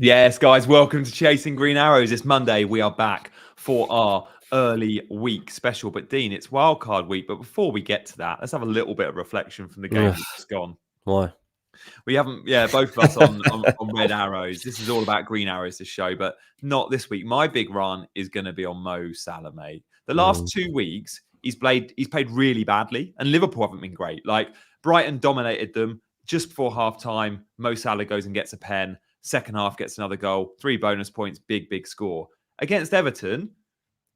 Yes, guys, welcome to Chasing Green Arrows. It's Monday. We are back for our early week special. But Dean, it's Wildcard week. But before we get to that, let's have a little bit of reflection from the game that's just gone. Why? We haven't, both of us on red arrows. This is all about green arrows, this show, but not this week. My big run is going to be on Mo Salah, mate. The last 2 weeks, he's played really badly, and Liverpool haven't been great. Like, Brighton dominated them just before half-time. Mo Salah goes and gets a pen. Second half gets another goal, 3 bonus points, big score. Against Everton,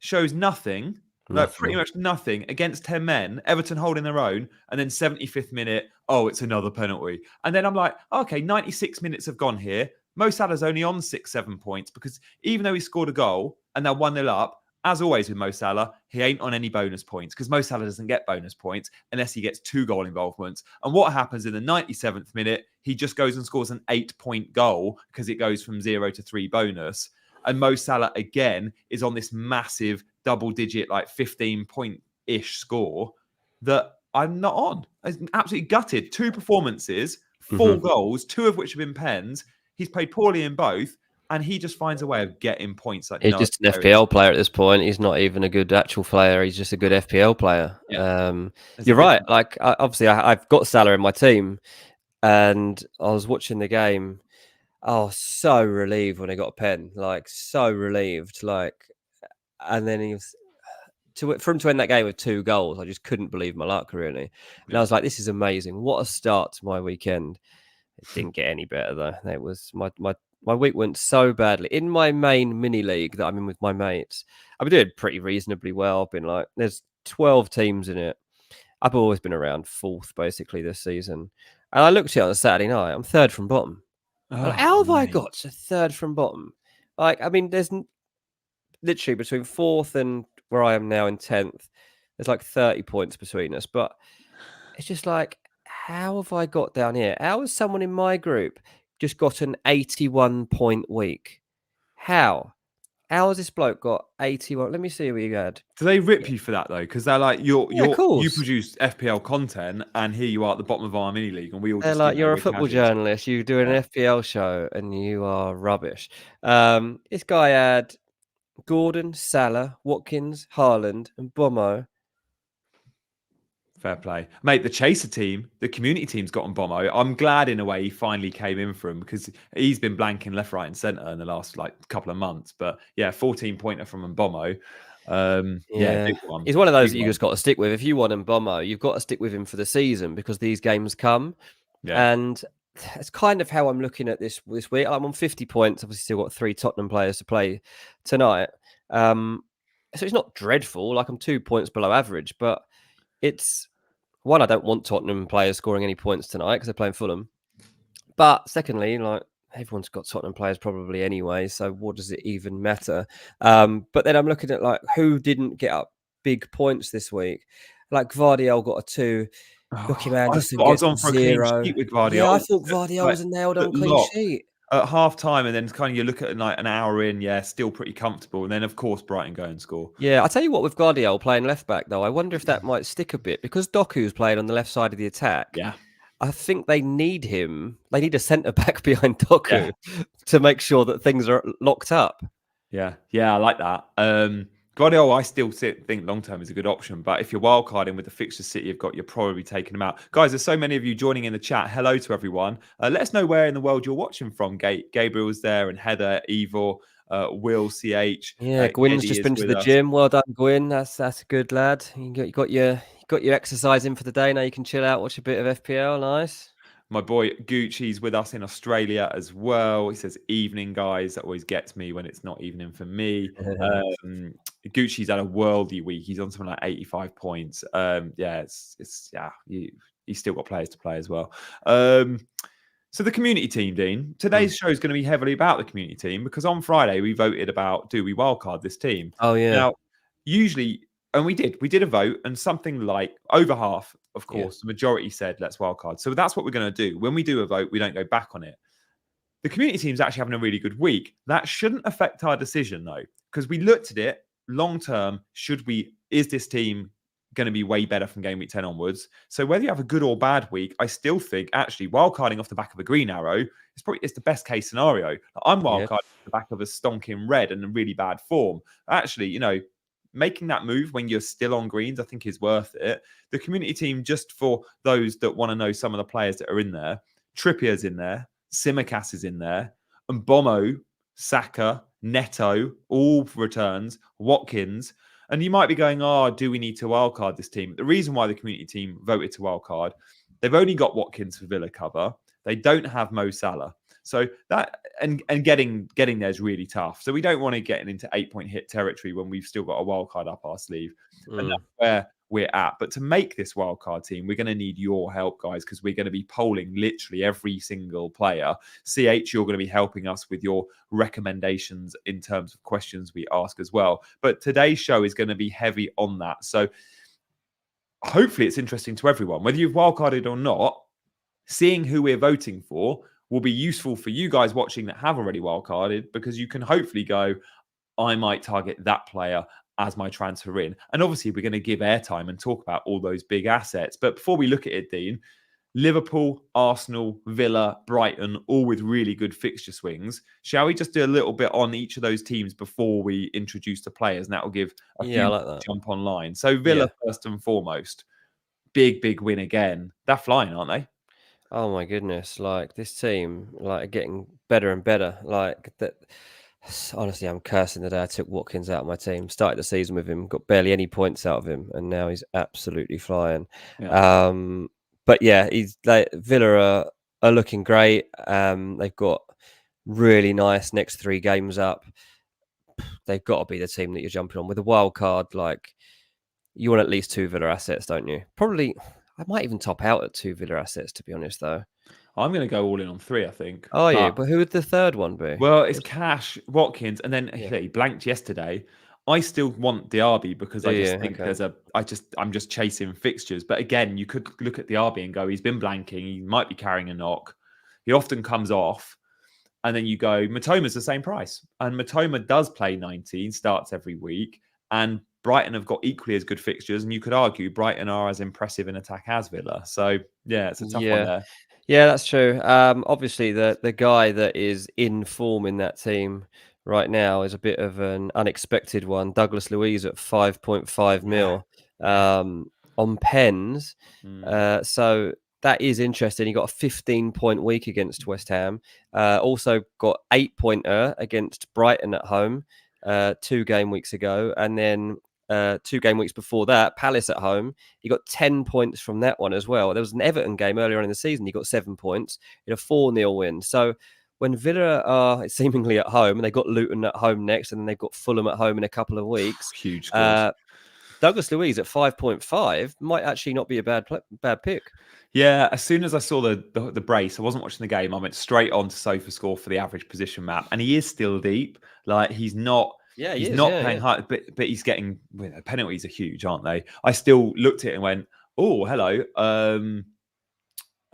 shows nothing. Like pretty much nothing against 10 men, Everton holding their own, and then 75th minute, it's another penalty. And then I'm like, okay, 96 minutes have gone here. Mo Salah's only on 6-7 points because even though he scored a goal and they're 1-0 up, as always with Mo Salah, he ain't on any bonus points because Mo Salah doesn't get bonus points unless he gets 2 goal involvements. And what happens in the 97th minute, he just goes and scores an 8-point goal because it goes from 0 to 3 bonus. And Mo Salah, again, is on this massive double-digit, like 15-point-ish score that I'm not on. I'm absolutely gutted. 2 performances, 4 goals, 2 of which have been pens. He's played poorly in both, and he just finds a way of getting points. Like he's just an FPL player at this point. He's not even a good actual player. He's just a good FPL player. Yeah. You're right. Like, obviously, I've got Salah in my team, and I was watching the game. Oh, so relieved when I got a pen. Like, so relieved. Like, and then he was for him to end that game with 2 goals. I just couldn't believe my luck, really. And I was like, this is amazing. What a start to my weekend. It didn't get any better though. It was my week went so badly in my main mini league that I'm in with my mates. I've been doing pretty reasonably well. I've been like, there's 12 teams in it. I've always been around 4th basically this season. And I looked at it on a Saturday night. I'm 3rd from bottom. How have I got to 3rd from bottom? Like, I mean, there's literally between 4th and where I am now in 10th, there's like 30 points between us. But it's just like, how have I got down here? How has someone in my group just got an 81-point week? How has this bloke got 81? Let me see what you had. Do they rip you for that though? Because they're like, you produce FPL content, and here you are at the bottom of our mini league, and we all just like, you're a football journalist. You do an FPL show, and you are rubbish. This guy had Gordon, Salah, Watkins, Haaland, and Bomo. Fair play. Mate, the chaser team, the community team's got on Bomo. I'm glad in a way he finally came in for him because he's been blanking left, right, and centre in the last couple of months. But yeah, 14-pointer from Mbomo. Big one. He's one of those that you just got to stick with. If you want Mbomo, you've got to stick with him for the season because these games come. Yeah. And it's kind of how I'm looking at this week. I'm on 50 points. Obviously, still got 3 Tottenham players to play tonight. So it's not dreadful. Like, I'm 2 points below average, but it's one, I don't want Tottenham players scoring any points tonight because they're playing Fulham. But secondly, like, everyone's got Tottenham players probably anyway, so what does it even matter? But then I'm looking at like who didn't get up big points this week. Like Gvardiol got a 2. Joachim Anderson gets on for 0. A clean sheet with Gvardiol. Yeah, I thought Gvardiol was a nailed-on clean sheet. At half-time, and then kind of you look at like an hour in, still pretty comfortable. And then, of course, Brighton go and score. Yeah, I'll tell you what, with Gvardiol playing left-back, though, I wonder if that might stick a bit. Because Doku's playing on the left side of the attack, I think they need him. They need a centre-back behind Doku to make sure that things are locked up. Yeah, I like that. Gvardiol, I still think long-term is a good option. But if you're wildcarding with the fixture City you've got, you're probably taking them out. Guys, there's so many of you joining in the chat. Hello to everyone. Let us know where in the world you're watching from. Gabriel's there, and Heather, Ivor, Will, CH. Yeah, Gwyn's just been to the gym. Well done, Gwyn. That's a good lad. You got your exercise in for the day. Now you can chill out, watch a bit of FPL. Nice. My boy Gucci's with us in Australia as well. He says, evening, guys. That always gets me when it's not evening for me. Gucci's had a worldy week. He's on something like 85 points. He's still got players to play as well. So the community team, Dean, today's show is going to be heavily about the community team because on Friday we voted about, do we wildcard this team? Oh, yeah. Now, usually... And we did a vote, and something like over half, of course, the majority said let's wildcard. So that's what we're going to do. When we do a vote, we don't go back on it. The community team's actually having a really good week. That shouldn't affect our decision though, because we looked at it long term. Is this team going to be way better from game week 10 onwards. So whether you have a good or bad week, I still think actually wildcarding off the back of a green arrow is the best case scenario. Like, I'm wildcarding off the back of a stonking red and a really bad form. Actually, you know, making that move when you're still on greens, I think is worth it. The community team, just for those that want to know some of the players that are in there, Trippier's in there, Simicast is in there, and Bomo, Saka, Neto, all returns, Watkins. And you might be going, oh, do we need to wildcard this team? The reason why the community team voted to wildcard, they've only got Watkins for Villa cover. They don't have Mo Salah. So that and getting there is really tough. So we don't want to get into 8-point hit territory when we've still got a wildcard up our sleeve. And that's where we're at. But to make this wildcard team, we're going to need your help, guys, because we're going to be polling literally every single player. CH, you're going to be helping us with your recommendations in terms of questions we ask as well. But today's show is going to be heavy on that. So hopefully it's interesting to everyone. Whether you've wildcarded or not, seeing who we're voting for will be useful for you guys watching that have already wildcarded, because you can hopefully go, I might target that player as my transfer in. And obviously we're going to give airtime and talk about all those big assets. But before we look at it, Dean, Liverpool, Arsenal, Villa, Brighton, all with really good fixture swings. Shall we just do a little bit on each of those teams before we introduce the players? And that will give a few I like that. jump online. So Villa, first and foremost, big win again. They're flying, aren't they? Oh my goodness! Like this team, like getting better and better. Like that. Honestly, I'm cursing the day I took Watkins out of my team. Started the season with him, got barely any points out of him, and now he's absolutely flying. Yeah. But yeah, Villa are looking great. They've got really nice next 3 games up. They've got to be the team that you're jumping on with a wild card. Like you want at least 2 Villa assets, don't you? Probably. I might even top out at 2 Villa assets, to be honest, though. I'm going to go all in on 3, I think. Oh, yeah. But who would the third one be? Well, it's Cash, Watkins, and then he blanked yesterday. I still want Diaby because I just think I'm just chasing fixtures. But again, you could look at Diaby and go, he's been blanking. He might be carrying a knock. He often comes off. And then you go, Matoma's the same price. And Matoma does play 19, starts every week. And Brighton have got equally as good fixtures, and you could argue Brighton are as impressive in attack as Villa. So, yeah, it's a tough one there. Yeah, that's true. Obviously, the guy that is in form in that team right now is a bit of an unexpected one. Douglas Luiz at 5.5 mil on pens. So that is interesting. He got a 15-point week against West Ham. Also got 8-pointer against Brighton at home 2 game weeks ago. And then 2 game weeks before that, Palace at home, he got 10 points from that one as well. There was an Everton game earlier on in the season. He got 7 points in a 4-0 win. So when Villa are seemingly at home, and they've got Luton at home next, and then they've got Fulham at home in a couple of weeks. Huge scores. Douglas Luiz at 5.5 might actually not be a bad pick. Yeah, as soon as I saw the brace, I wasn't watching the game. I went straight on to SofaScore for the average position map, and he is still deep. Like he's not. Yeah, he's not playing hard, but he's getting penalties are huge, aren't they? I still looked at it and went, "Oh, hello."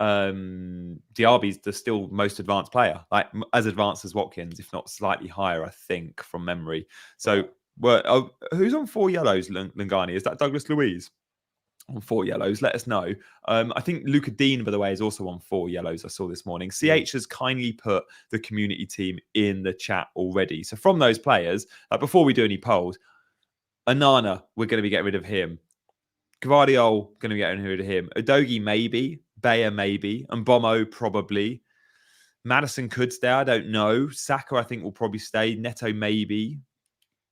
Diaby's the still most advanced player, like as advanced as Watkins, if not slightly higher, I think, from memory. So, who's on 4 yellows? Lingani, is that Douglas Luiz? On 4 yellows, let us know. I think Luca Dean, by the way, is also on 4 yellows. I saw this morning. CH has kindly put the community team in the chat already. So from those players, before we do any polls, Anana, we're going to be getting rid of him. Gvardiol, going to be getting rid of him. Udogie, maybe. Bayer, maybe. And Bomo, probably. Madison could stay. I don't know. Saka, I think, will probably stay. Neto, maybe.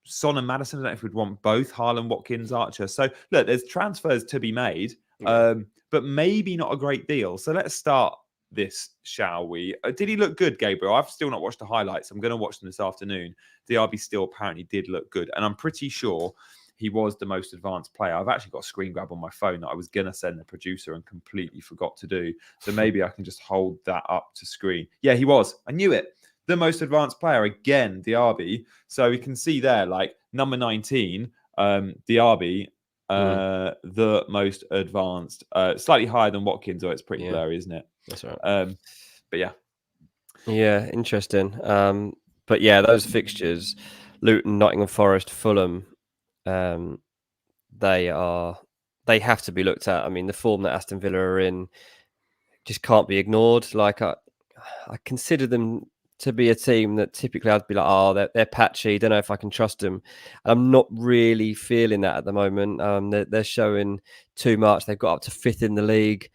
Son and Madison, I don't know if we'd want both. Haaland, Watkins, Archer. So, look, there's transfers to be made, but maybe not a great deal. So let's start this, shall we? Did he look good, Gabriel? I've still not watched the highlights. I'm going to watch them this afternoon. DRB still apparently did look good. And I'm pretty sure he was the most advanced player. I've actually got a screen grab on my phone that I was going to send the producer and completely forgot to do. So maybe I can just hold that up to screen. Yeah, he was. I knew it. The most advanced player again, Diaby. So we can see there, like number 19, Diaby, the most advanced, slightly higher than Watkins, or it's pretty blurry, isn't it? That's right. But yeah, interesting. But yeah, those fixtures, Luton, Nottingham Forest, Fulham, they are they have to be looked at. I mean, the form that Aston Villa are in just can't be ignored. Like I consider them to be a team that typically I'd be like, oh, they're patchy. Don't know if I can trust them. And I'm not really feeling that at the moment. They're showing too much. They've got up to 5th in the league.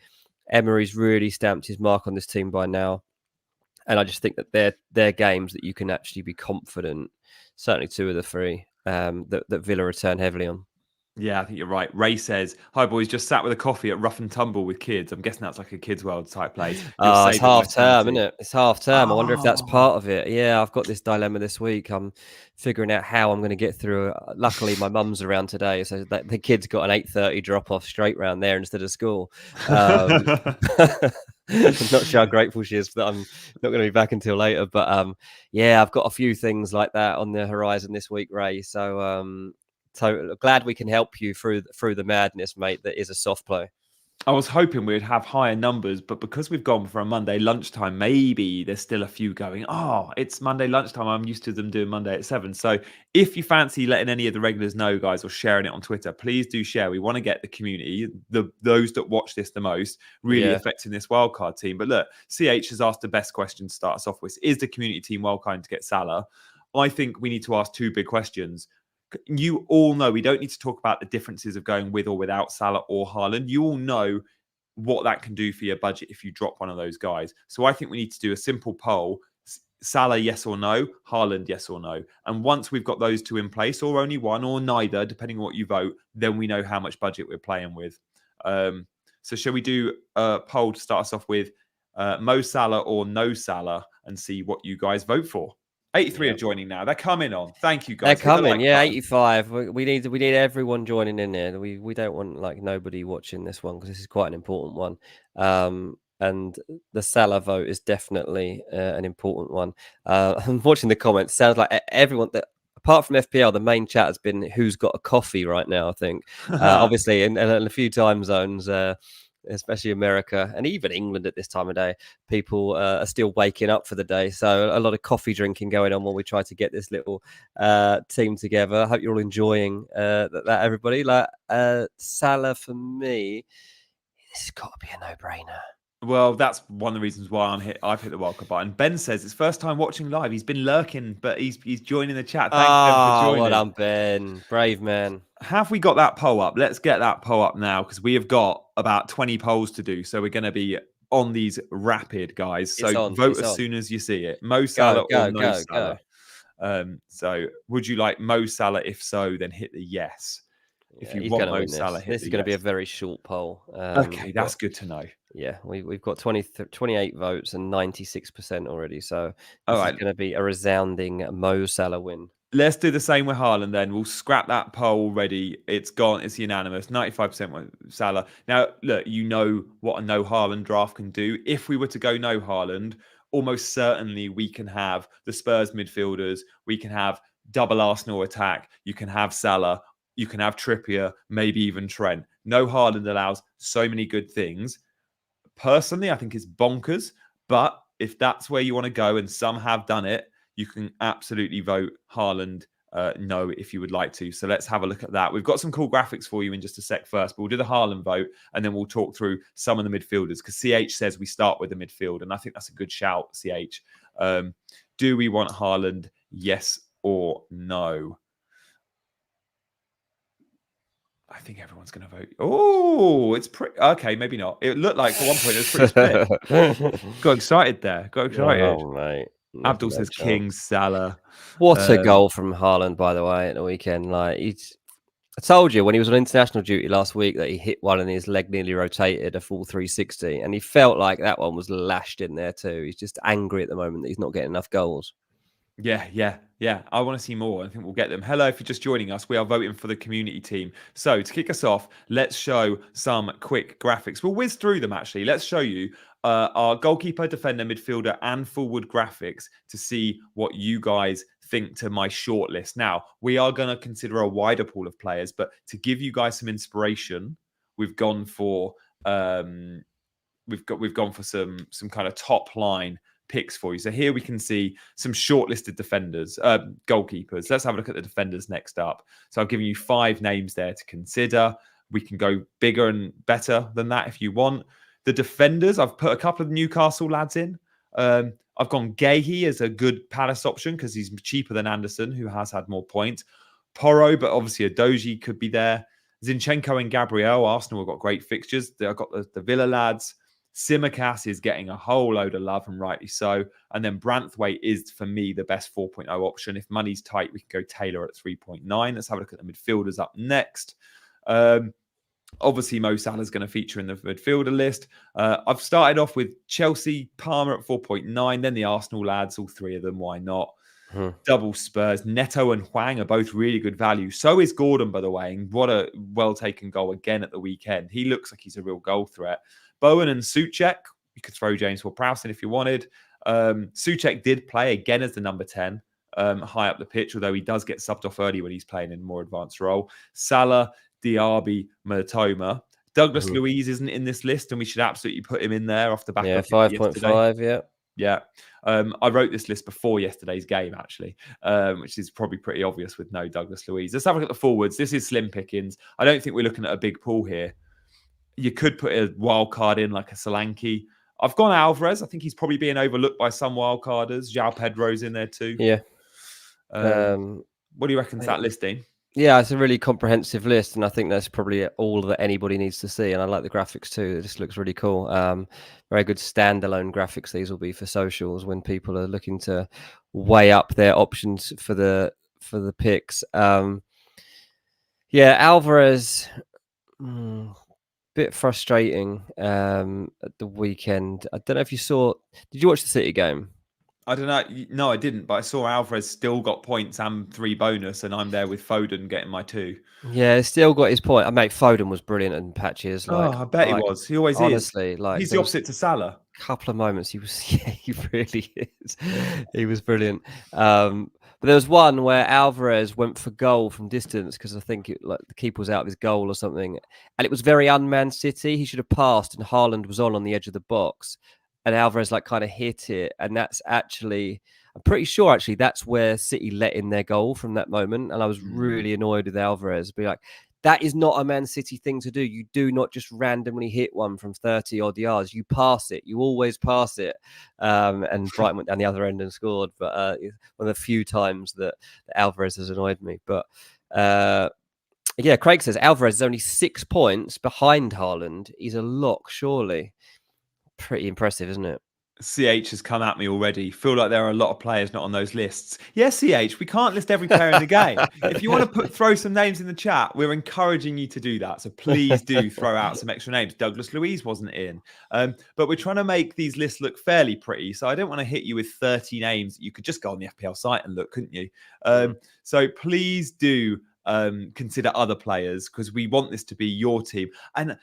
Emery's really stamped his mark on this team by now. And I just think that they're games that you can actually be confident, certainly 2 of the 3, that Villa return heavily on. Yeah, I think you're right. Ray says, "Hi boys, just sat with a coffee at Rough and Tumble with kids." I'm guessing that's like a kids' world type place. It's half term, isn't it? It's half term. I wonder if that's part of it. Yeah, I've got this dilemma this week. I'm figuring out how I'm going to get through. Luckily, my mum's around today, so that the kids got an 8:30 drop off straight round there instead of school. I'm not sure how grateful she is that I'm not going to be back until later. But yeah, I've got a few things like that on the horizon this week, Ray. So glad we can help you through the madness, mate. That is a soft play. I was hoping we'd have higher numbers, but because we've gone for a Monday lunchtime, maybe there's still a few going, oh, it's Monday lunchtime. I'm used to them doing Monday at 7. So if you fancy letting any of the regulars know, guys, or sharing it on Twitter, please do share. We want to get the community, those that watch this the most, really affecting this wildcard team. But look, CH has asked the best question to start us off with. Is the community team wildcard to get Salah? I think we need to ask 2 big questions. You all know we don't need to talk about the differences of going with or without Salah or Haaland. You all know what that can do for your budget if you drop one of those guys. So I think we need to do a simple poll. Salah, yes or no? Haaland, yes or no? And once we've got those 2 in place, or only one or neither, depending on what you vote, then we know how much budget we're playing with. So shall we do a poll to start us off with Mo Salah or no Salah and see what you guys vote for? 83 are joining now. They're coming on. Thank you, guys. They're coming. 85. We need everyone joining in there. We don't want like nobody watching this one because this is quite an important one. And the Salah vote is definitely an important one. I'm watching the comments. Sounds like everyone that, apart from FPL, the main chat has been who's got a coffee right now. I think obviously in a few time zones. Especially America and even England at this time of day, people are still waking up for the day. So a lot of coffee drinking going on while we try to get this little team together. I hope you're all enjoying that, everybody. Like Salah, for me, this has got to be a no-brainer. Well, that's one of the reasons why I've hit the wildcard button. Ben says it's first time watching live. He's been lurking, but he's joining the chat. Thanks, Ben, for joining. Well done, Ben. Brave man. Have we got that poll up? Let's get that poll up now because we have got about 20 polls to do. So we're going to be on these rapid, guys. So vote as soon as you see it. Mo Salah or no Salah. So would you like Mo Salah? If so, then hit the yes. If you want Mo Salah, this is going to be a very short poll. Okay, that's good to know. Yeah, we've got 28 votes and 96% already. So this is going to be a resounding Mo Salah win. Let's do the same with Haaland then. We'll scrap that poll already. It's gone. It's unanimous. 95% with Salah. Now, look, you know what a no Haaland draft can do. If we were to go no Haaland, almost certainly we can have the Spurs midfielders. We can have double Arsenal attack. You can have Salah. You can have Trippier, maybe even Trent. No Haaland allows so many good things. Personally, I think it's bonkers. But if that's where you want to go, and some have done it, you can absolutely vote Haaland no if you would like to. So let's have a look at that. We've got some cool graphics for you in just a sec first, but we'll do the Haaland vote and then we'll talk through some of the midfielders because CH says we start with the midfield, and I think that's a good shout, CH. Do we want Haaland? Yes or no? I think everyone's going to vote. Oh, it's pretty... Okay, maybe not. It looked like at one point it was pretty split. Got excited there. Got excited. Oh, mate. Abdul says King, Salah. What a goal from Haaland, by the way, at the weekend. Like I told you when he was on international duty last week that he hit one and his leg nearly rotated a full 360. And he felt like that one was lashed in there too. He's just angry at the moment that he's not getting enough goals. Yeah. I want to see more. I think we'll get them. Hello, if you're just joining us, we are voting for the community team. So to kick us off, let's show some quick graphics. We'll whiz through them, actually. Let's show you our goalkeeper, defender, midfielder, and forward graphics to see what you guys think to my shortlist. Now, we are going to consider a wider pool of players, but to give you guys some inspiration, we've gone for some kind of top line picks for you. So here we can see some shortlisted defenders, goalkeepers. Let's have a look at the defenders next up. So I've given you 5 names there to consider. We can go bigger and better than that if you want. The defenders, I've put a couple of Newcastle lads in. I've gone Gahey as a good Palace option because he's cheaper than Anderson, who has had more points. Porro, but obviously a Doji could be there. Zinchenko and Gabriel. Arsenal have got great fixtures. They've got the Villa lads. Simicast is getting a whole load of love, and rightly so. And then Branthwaite is, for me, the best 4.0 option. If money's tight, we can go Taylor at 3.9. Let's have a look at the midfielders up next. Obviously, Mo Salah is going to feature in the midfielder list. I've started off with Chelsea, Palmer at 4.9, then the Arsenal lads, all three of them. Why not? Double Spurs. Neto and Hwang are both really good value. So is Gordon, by the way. And what a well-taken goal again at the weekend. He looks like he's a real goal threat. Bowen and Souček. You could throw James Ward-Prowse in if you wanted. Souček did play again as the number 10, high up the pitch, although he does get subbed off early when he's playing in a more advanced role. Salah, Diaby, Matoma. Douglas Luiz isn't in this list, and we should absolutely put him in there off the back of 5.5, yeah. Yeah. I wrote this list before yesterday's game, actually, which is probably pretty obvious with no Douglas Luiz. Let's have a look at the forwards. This is slim pickings. I don't think we're looking at a big pool here. You could put a wild card in like a Solanke. I've gone Alvarez. I think he's probably being overlooked by some wild carders. João Pedro's in there too. Yeah. What do you reckon to that listing? Yeah, it's a really comprehensive list, and I think that's probably all that anybody needs to see. And I like the graphics too. It just looks really cool. Very good standalone graphics. These will be for socials when people are looking to weigh up their options for the picks. Alvarez, bit frustrating at the weekend. I don't know if you saw. Did you watch the City game? I don't know. No, I didn't. But I saw Alvarez still got points and 3 bonus, and I'm there with Foden getting my 2. Yeah, still got his point. Mate, Foden was brilliant in patches. I bet he was. He always honestly, is. He's the opposite to Salah. Couple of moments he was. Yeah, he really is. He was brilliant. But there was one where Alvarez went for goal from distance because I think the keeper was out of his goal or something, and it was very unmanned City. He should have passed, and Haaland was on the edge of the box. And Alvarez kind of hit it. And that's actually, I'm pretty sure that's where City let in their goal from that moment. And I was really annoyed with Alvarez. Be like, that is not a Man City thing to do. You do not just randomly hit one from 30 odd yards. You pass it. You always pass it. And Brighton went down the other end and scored. But one of the few times that Alvarez has annoyed me. But Craig says Alvarez is only 6 points behind Haaland. He's a lock, surely. Pretty impressive, isn't it? CH has come at me already. Feel like there are a lot of players not on those lists. Yes, CH, we can't list every player in the game. If you want to throw some names in the chat, we're encouraging you to do that. So please do throw out some extra names. Douglas Luiz wasn't in. But we're trying to make these lists look fairly pretty. So I don't want to hit you with 30 names. You could just go on the FPL site and look, couldn't you? So please do consider other players because we want this to be your team. And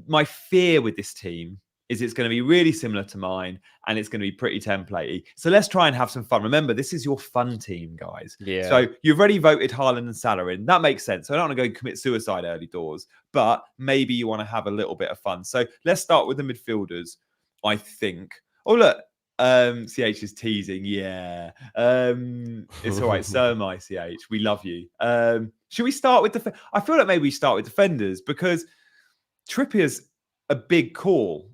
my fear with this team is it's going to be really similar to mine and it's going to be pretty templatey. So let's try and have some fun. Remember, this is your fun team, guys. Yeah. So you've already voted Haaland and Salah in. That makes sense. So I don't want to go and commit suicide early doors, but maybe you want to have a little bit of fun. So let's start with the midfielders, I think. Oh, look. CH is teasing. Yeah. It's all right. So am I, CH. We love you. Should we start with I feel like maybe we start with defenders because Trippier's a big call.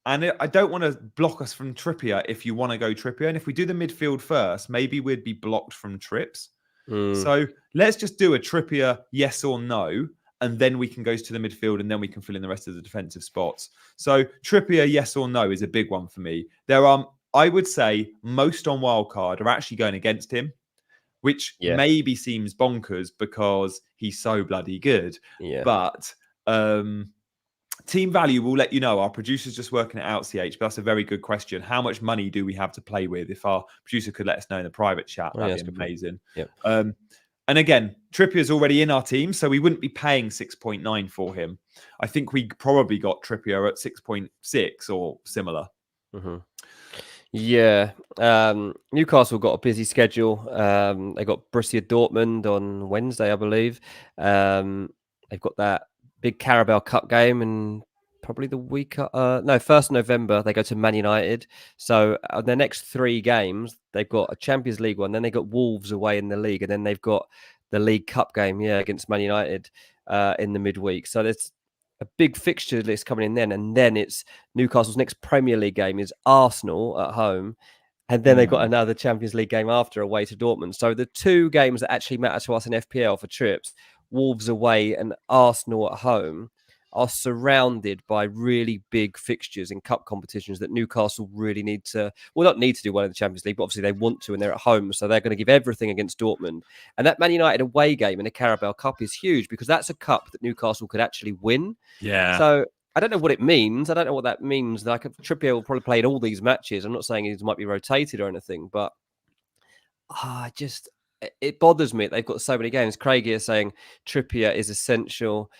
And I don't want to block us from Trippier if you want to go Trippier. And if we do the midfield first, maybe we'd be blocked from trips. So let's just do a Trippier yes or no. And then we can go to the midfield and then we can fill in the rest of the defensive spots. So Trippier yes or no is a big one for me. There are, I would say, most on Wildcard are actually going against him, which maybe seems bonkers because he's so bloody good. Yeah. But team value will let you know. Our producer's just working it out, CH, but that's a very good question. How much money do we have to play with? If our producer could let us know in the private chat, that'd be amazing. Yep. And again, Trippier's already in our team, so we wouldn't be paying 6.9 for him. I think we probably got Trippier at 6.6 or similar. Mm-hmm. Yeah. Newcastle got a busy schedule. They got Borussia Dortmund on Wednesday, I believe. They've got that big Carabao Cup game and probably the week, 1st November, they go to Man United. So their next 3 games, they've got a Champions League one, then they got Wolves away in the league, and then they've got the League Cup game, against Man United in the midweek. So there's a big fixture list coming in then, and then it's Newcastle's next Premier League game is Arsenal at home, and then they've got another Champions League game after away to Dortmund. So the two games that actually matter to us in FPL for trips, Wolves away and Arsenal at home, are surrounded by really big fixtures in cup competitions that Newcastle really need to, well, not need to do well in the Champions League, but obviously they want to, and they're at home, so they're going to give everything against Dortmund. And that Man United away game in the Carabao Cup is huge because that's a cup that Newcastle could actually win. Yeah. So I don't know what it means. I don't know what that means. Like, Trippier will probably play in all these matches. I'm not saying he might be rotated or anything, but it bothers me. They've got so many games. Craig here saying Trippier is essential.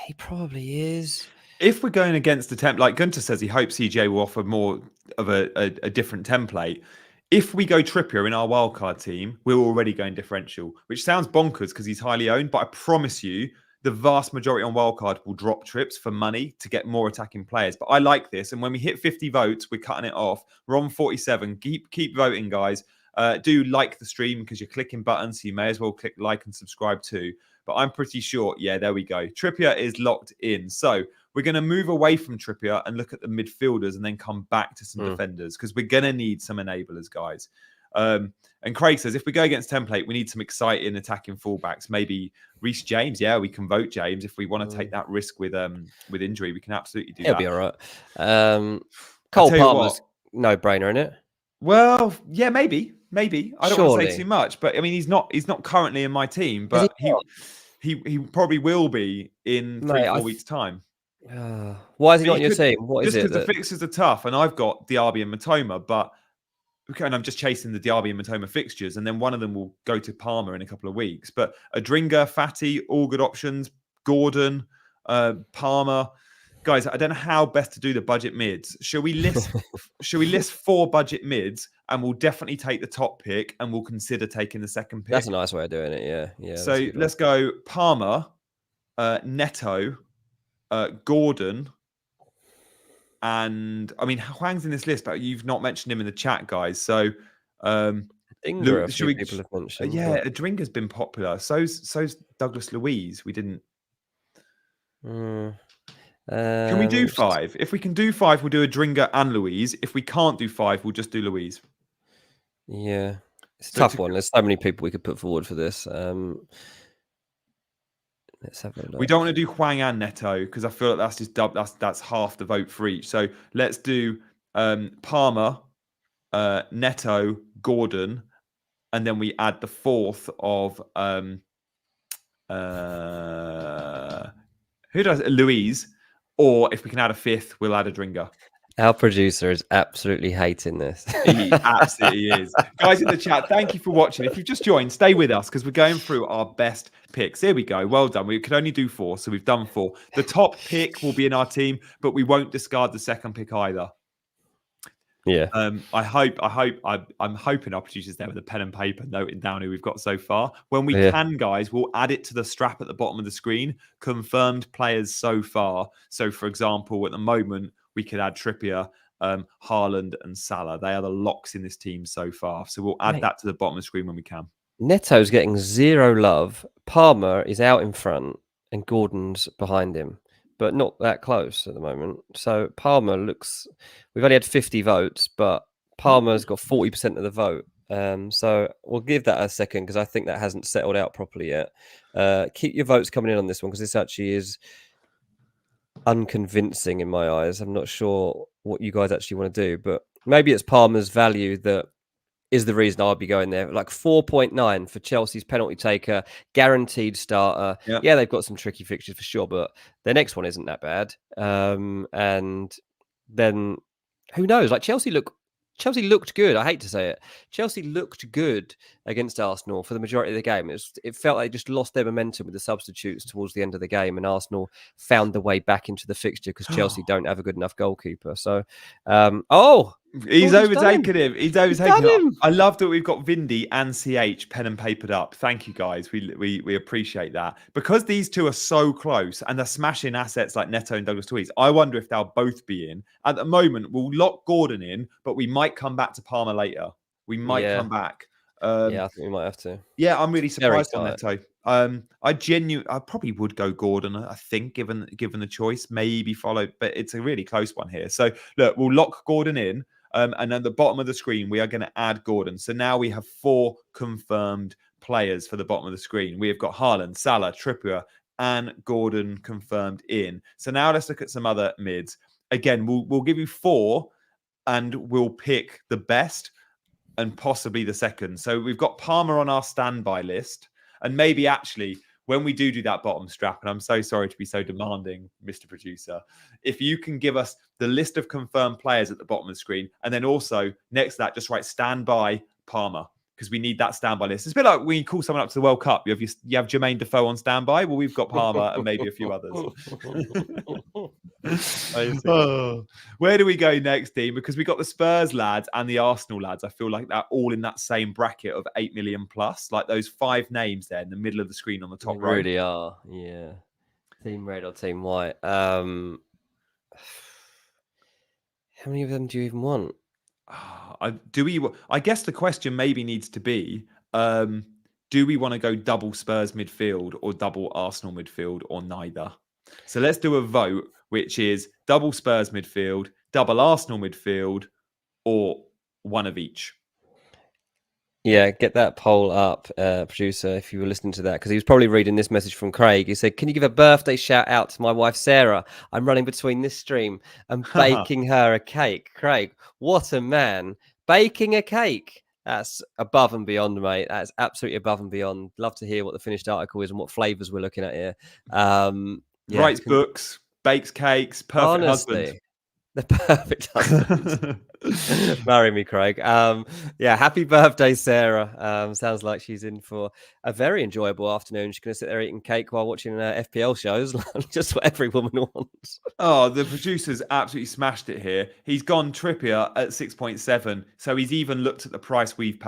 He probably is. If we're going against the template, like Gunter says, he hopes CJ will offer more of a different template. If we go Trippier in our wildcard team, we're already going differential, which sounds bonkers because he's highly owned. But I promise you, the vast majority on wildcard will drop trips for money to get more attacking players. But I like this. And when we hit 50 votes, we're cutting it off. We're on 47. Keep voting, guys. Do like the stream because you're clicking buttons. So you may as well click like and subscribe too. But I'm pretty sure, there we go. Trippier is locked in. So we're going to move away from Trippier and look at the midfielders and then come back to some defenders because we're going to need some enablers, guys. And Craig says, if we go against template, we need some exciting attacking fullbacks. Maybe Reece James. Yeah, we can vote James. If we want to take that risk with injury, we can absolutely do that. It'll be all right. Cole Palmer's no-brainer, isn't it? Well, yeah, maybe. I don't want to say too much, but I mean, he's not currently in my team, but he probably will be in 3-4 weeks' time. Why is he not in your team? What is it? Just because the fixtures are tough, and I've got Diaby and Matoma, but and I'm just chasing the Diaby and Matoma fixtures, and then one of them will go to Palmer in a couple of weeks. But Adringa, Fatty, all good options. Gordon, Palmer. Guys, I don't know how best to do the budget mids. Shall we list 4 budget mids, and we'll definitely take the top pick, and we'll consider taking the second pick? That's a nice way of doing it. Yeah. So let's go Palmer, Neto, Gordon, and I mean Hwang's in this list, but you've not mentioned him in the chat, guys. So Adringa, a few people have mentioned. Adringa's been popular. So's Douglas Luiz. We didn't. Can we do 5? If we can do 5, we'll do Adringa and Luiz. If we can't do 5, we'll just do Luiz. Yeah, it's a tough one. There's so many people we could put forward for this. Let's have a look. We don't want to do Hwang and Neto because I feel like that's just that's half the vote for each. So let's do Palmer, Neto, Gordon, and then we add the 4th of who does Luiz. Or if we can add a 5th, we'll add Adringa. Our producer is absolutely hating this. He absolutely is. Guys in the chat, thank you for watching. If you've just joined, stay with us because we're going through our best picks. Here we go. Well done. We could only do 4, so we've done 4. The top pick will be in our team, but we won't discard the second pick either. Yeah. I'm hoping our producer's there with a pen and paper noting down who we've got so far. When we can, guys, we'll add it to the strap at the bottom of the screen. Confirmed players so far. So, for example, at the moment, we could add Trippier, Haaland and Salah. They are the locks in this team so far. So we'll add that to the bottom of the screen when we can. Neto's getting 0 love. Palmer is out in front and Gordon's behind him, but not that close at the moment. So Palmer looks... We've only had 50 votes, but Palmer's got 40% of the vote. So we'll give that a second because I think that hasn't settled out properly yet. Keep your votes coming in on this one because this actually is unconvincing in my eyes. I'm not sure what you guys actually want to do, but maybe it's Palmer's value that is the reason I'll be going there. Like 4.9 for Chelsea's penalty taker, guaranteed starter. Yeah, they've got some tricky fixtures for sure, but their next one isn't that bad. And then who knows? Like Chelsea looked good. I hate to say it. Chelsea looked good against Arsenal for the majority of the game. It felt like they just lost their momentum with the substitutes towards the end of the game, and Arsenal found the way back into the fixture because Chelsea don't have a good enough goalkeeper. So, he's overtaken him. He's overtaken him. I love that we've got Vindy and CH pen and papered up. Thank you, guys. We appreciate that. Because these two are so close and they're smashing assets like Neto and Douglas Luiz, I wonder if they'll both be in. At the moment, we'll lock Gordon in, but we might come back to Palmer later. We might come back. Yeah, I think we might have to. Yeah, I'm really Very surprised on tight. Neto. I probably would go Gordon. I think, given the choice, maybe followed, but it's a really close one here. So look, we'll lock Gordon in, and at the bottom of the screen, we are going to add Gordon. So now we have 4 confirmed players for the bottom of the screen. We have got Haaland, Salah, Trippier, and Gordon confirmed in. So now let's look at some other mids. Again, we'll give you 4, and we'll pick the best and possibly the second. So we've got Palmer on our standby list. And maybe actually, when we do that bottom strap, and I'm so sorry to be so demanding, Mr. Producer, if you can give us the list of confirmed players at the bottom of the screen, and then also next to that, just write standby Palmer, because we need that standby list. It's a bit like when you call someone up to the World Cup, you have Jermaine Defoe on standby. Well, we've got Palmer and maybe a few others. Oh, where do we go next, Dean? Because we got the Spurs lads and the Arsenal lads. I feel like they're all in that same bracket of 8 million plus. Like those 5 names there in the middle of the screen on the top row. Really are, yeah. Team red or team white. How many of them do you even want? I guess the question maybe needs to be, do we want to go double Spurs midfield or double Arsenal midfield or neither? So let's do a vote, which is double Spurs midfield, double Arsenal midfield, or one of each. Yeah, get that poll up, producer, if you were listening to that, because he was probably reading this message from Craig. He said, "Can you give a birthday shout out to my wife, Sarah? I'm running between this stream and baking her a cake." Craig, what a man. Baking a cake. That's above and beyond, mate. That's absolutely above and beyond. Love to hear what the finished article is and what flavours we're looking at here. Yeah, writes books, bakes cakes, perfect husband. The perfect husband. Marry me, Craig. Yeah, happy birthday, Sarah. Sounds like she's in for a very enjoyable afternoon. She's going to sit there eating cake while watching FPL shows. Just what every woman wants. Oh, the producer's absolutely smashed it here. He's gone Trippier at 6.7. So he's even looked at the price we've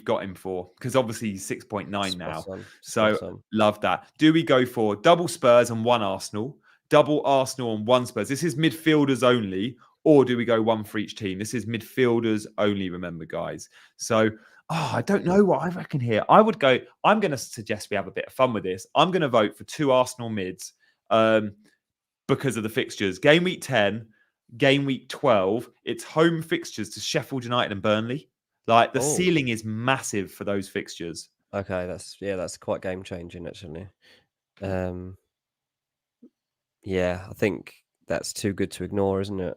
got him for, because obviously he's 6.9 now. So love that. Do we go for double Spurs and one Arsenal? Double Arsenal and one Spurs? This is midfielders only. Or do we go one for each team? This is midfielders only, remember, guys. So, I don't know what I reckon here. I'm going to suggest we have a bit of fun with this. I'm going to vote for 2 Arsenal mids because of the fixtures. Game week 10, game week 12, it's home fixtures to Sheffield United and Burnley. Like, the ceiling is massive for those fixtures. Okay, that's quite game-changing, actually. Yeah, I think that's too good to ignore, isn't it?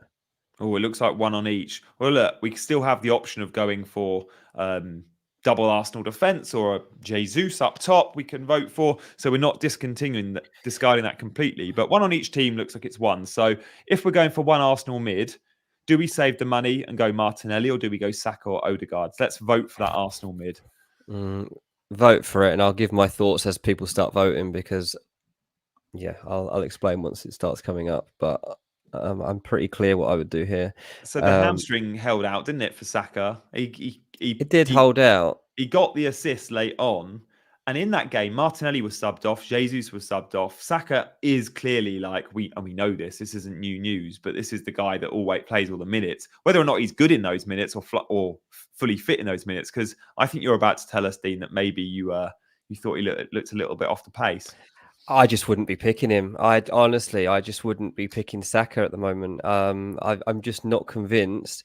Oh, it looks like one on each. Well, look, we still have the option of going for double Arsenal defence or a Jesus up top we can vote for. So we're not discarding that completely. But one on each team looks like it's one. So if we're going for one Arsenal mid, do we save the money and go Martinelli, or do we go Saka or Odegaard? So let's vote for that Arsenal mid. Vote for it, and I'll give my thoughts as people start voting, because, yeah, I'll explain once it starts coming up. But I'm pretty clear what I would do here. So the hamstring held out, didn't it, for Saka? It did hold out. He got the assist late on. And in that game, Martinelli was subbed off. Jesus was subbed off. Saka is clearly we know this. This isn't new news, but this is the guy that always plays all the minutes. Whether or not he's good in those minutes or fully fit in those minutes, because I think you're about to tell us, Dean, that maybe you thought he looked a little bit off the pace. I just wouldn't be picking him. I just wouldn't be picking Saka at the moment. I'm just not convinced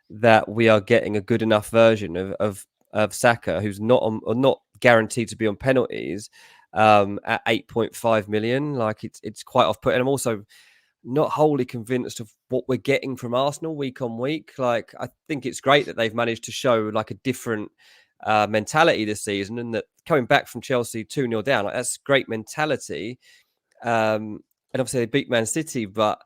that we are getting a good enough version of Saka, who's not guaranteed to be on penalties at 8.5 million. Like, it's quite off-putting. I'm also not wholly convinced of what we're getting from Arsenal week on week. Like, I think it's great that they've managed to show like a different mentality this season, and that coming back from Chelsea 2-0 down, like, that's great mentality. And obviously they beat Man City, but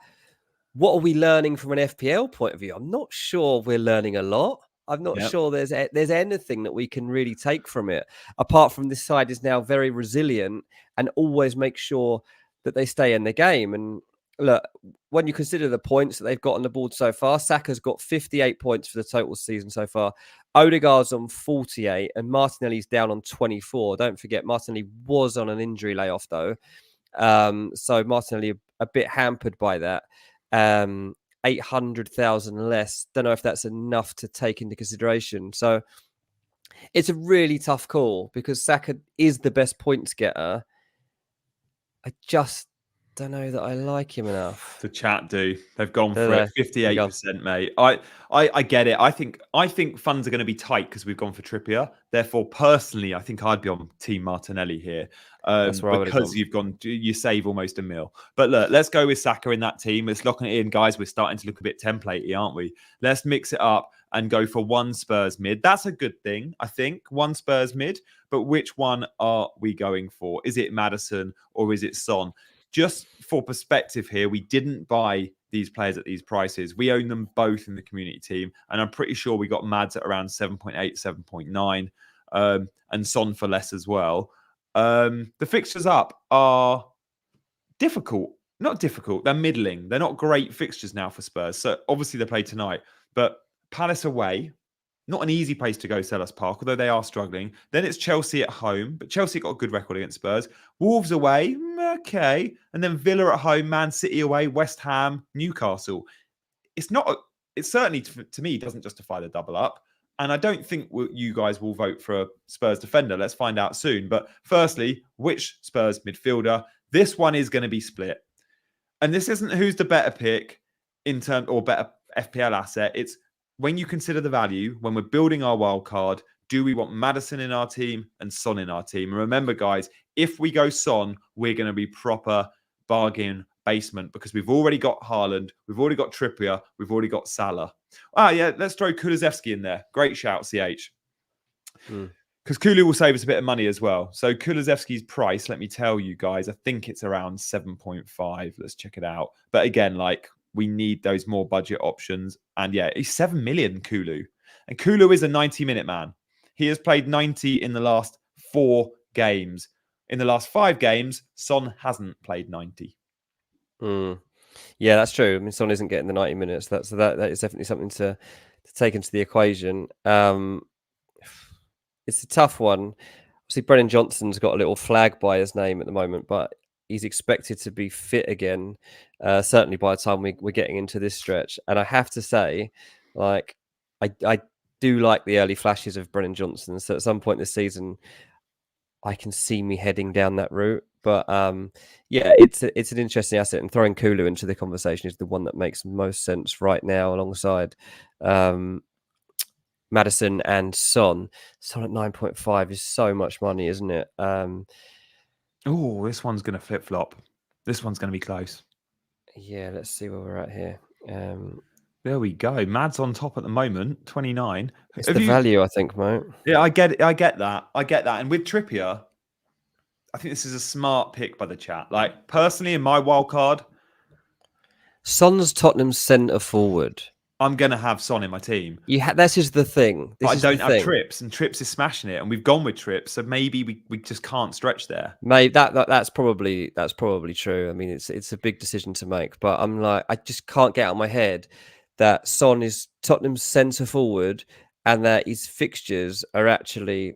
what are we learning from an FPL point of view? I'm not sure we're learning a lot. I'm not sure there's anything that we can really take from it, apart from this side is now very resilient and always make sure that they stay in the game. And look, when you consider the points that they've got on the board so far, Saka's got 58 points for the total season so far. Odegaard's on 48 and Martinelli's down on 24. Don't forget, Martinelli was on an injury layoff though. So Martinelli a bit hampered by that. 800,000 less. Don't know if that's enough to take into consideration. So It's a really tough call because Saka is the best points getter. I just don't know that I like him enough. The chat do. They've gone for it. 58%, mate. I get it. I think funds are going to be tight because we've gone for Trippier. Therefore, personally, I think I'd be on Team Martinelli here. Because you save almost £1 million. But look, let's go with Saka in that team. Let's lock it in, guys. We're starting to look a bit templatey, aren't we? Let's mix it up and go for one Spurs mid. That's a good thing, I think. One Spurs mid. But which one are we going for? Is it Maddison or is it Son? Just for perspective here, we didn't buy these players at these prices. We own them both in the community team. And I'm pretty sure we got Mads at around 7.8, 7.9, and Son for less as well. The fixtures up are difficult. Not difficult. They're middling. They're not great fixtures now for Spurs. So obviously they play tonight. But Palace away, not an easy place to go, Selhurst Park, although they are struggling. Then it's Chelsea at home, but Chelsea got a good record against Spurs. Wolves away, okay. And then Villa at home, Man City away, West Ham, Newcastle. It's certainly, to me, doesn't justify the double up. And I don't think you guys will vote for a Spurs defender. Let's find out soon. But firstly, which Spurs midfielder? This one is going to be split. And this isn't who's the better pick or better FPL asset. It's when you consider the value, when we're building our wild card, do we want Maddison in our team and Son in our team? And remember, guys, if we go Son, we're going to be proper bargain basement because we've already got Haaland, we've already got Trippier, we've already got Salah. Let's throw Kulusevski in there. Great shout, CH. Because Kulu will save us a bit of money as well. So Kulusevski's price, let me tell you guys, I think it's around 7.5. Let's check it out. But again, we need those more budget options. And yeah, he's 7 million, Kulu. And Kulu is a 90-minute man. He has played 90 in the last 4 games. In the last 5 games, Son hasn't played 90. Yeah, that's true. I mean, Son isn't getting the 90 minutes. That is definitely something to take into the equation. It's a tough one. Obviously, Brennan Johnson's got a little flag by his name at the moment, but he's expected to be fit again, certainly by the time we're getting into this stretch. And I have to say, I do like the early flashes of Brennan Johnson. So at some point this season, I can see me heading down that route. But it's an interesting asset. And throwing Kulu into the conversation is the one that makes most sense right now alongside Maddison and Son. Son at 9.5 is so much money, isn't it? This one's going to flip-flop. This one's going to be close. Yeah, let's see where we're at here. There we go. Mad's on top at the moment, 29. It's the value, I think, mate. Yeah, I get it. I get that. And with Trippier, I think this is a smart pick by the chat. Personally, in my wild card, Son's Tottenham's centre forward. I'm going to have Son in my team. This is the thing. I don't have Trips, and Trips is smashing it, and we've gone with Trips, so maybe we just can't stretch there. Mate, that's probably true. I mean, it's a big decision to make, but I just can't get out of my head that Son is Tottenham's centre forward, and that his fixtures are actually,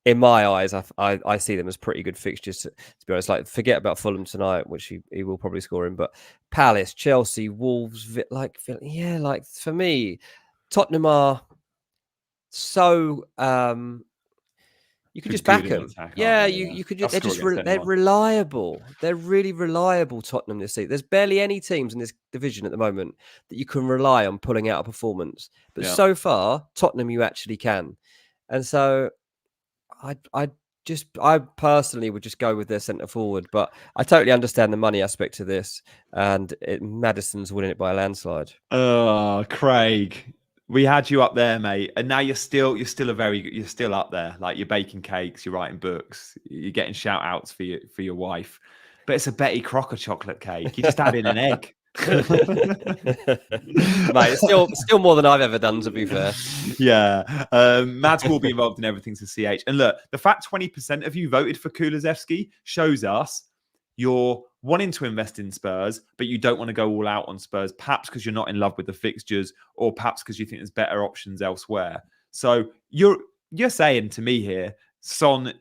in my eyes, I see them as pretty good fixtures. To be honest, forget about Fulham tonight, which he will probably score in, but Palace, Chelsea, Wolves, for me, Tottenham are so you could just back them. You could just they're reliable. They're really reliable. Tottenham this season. There's barely any teams in this division at the moment that you can rely on pulling out a performance, but so far Tottenham you actually can, and so. I personally would just go with their centre forward, but I totally understand the money aspect to this, and Maddison's winning it by a landslide. Oh, Craig, we had you up there, mate, and now you're still up there. You're baking cakes, you're writing books, you're getting shout outs for your wife, but it's a Betty Crocker chocolate cake. You just add in an egg. Mate, it's still more than I've ever done, to be fair. Yeah. Mads will be involved in everything to CH. And look, the fact 20% of you voted for Kulusevski shows us you're wanting to invest in Spurs, but you don't want to go all out on Spurs, perhaps because you're not in love with the fixtures, or perhaps because you think there's better options elsewhere. So you're saying to me here, Son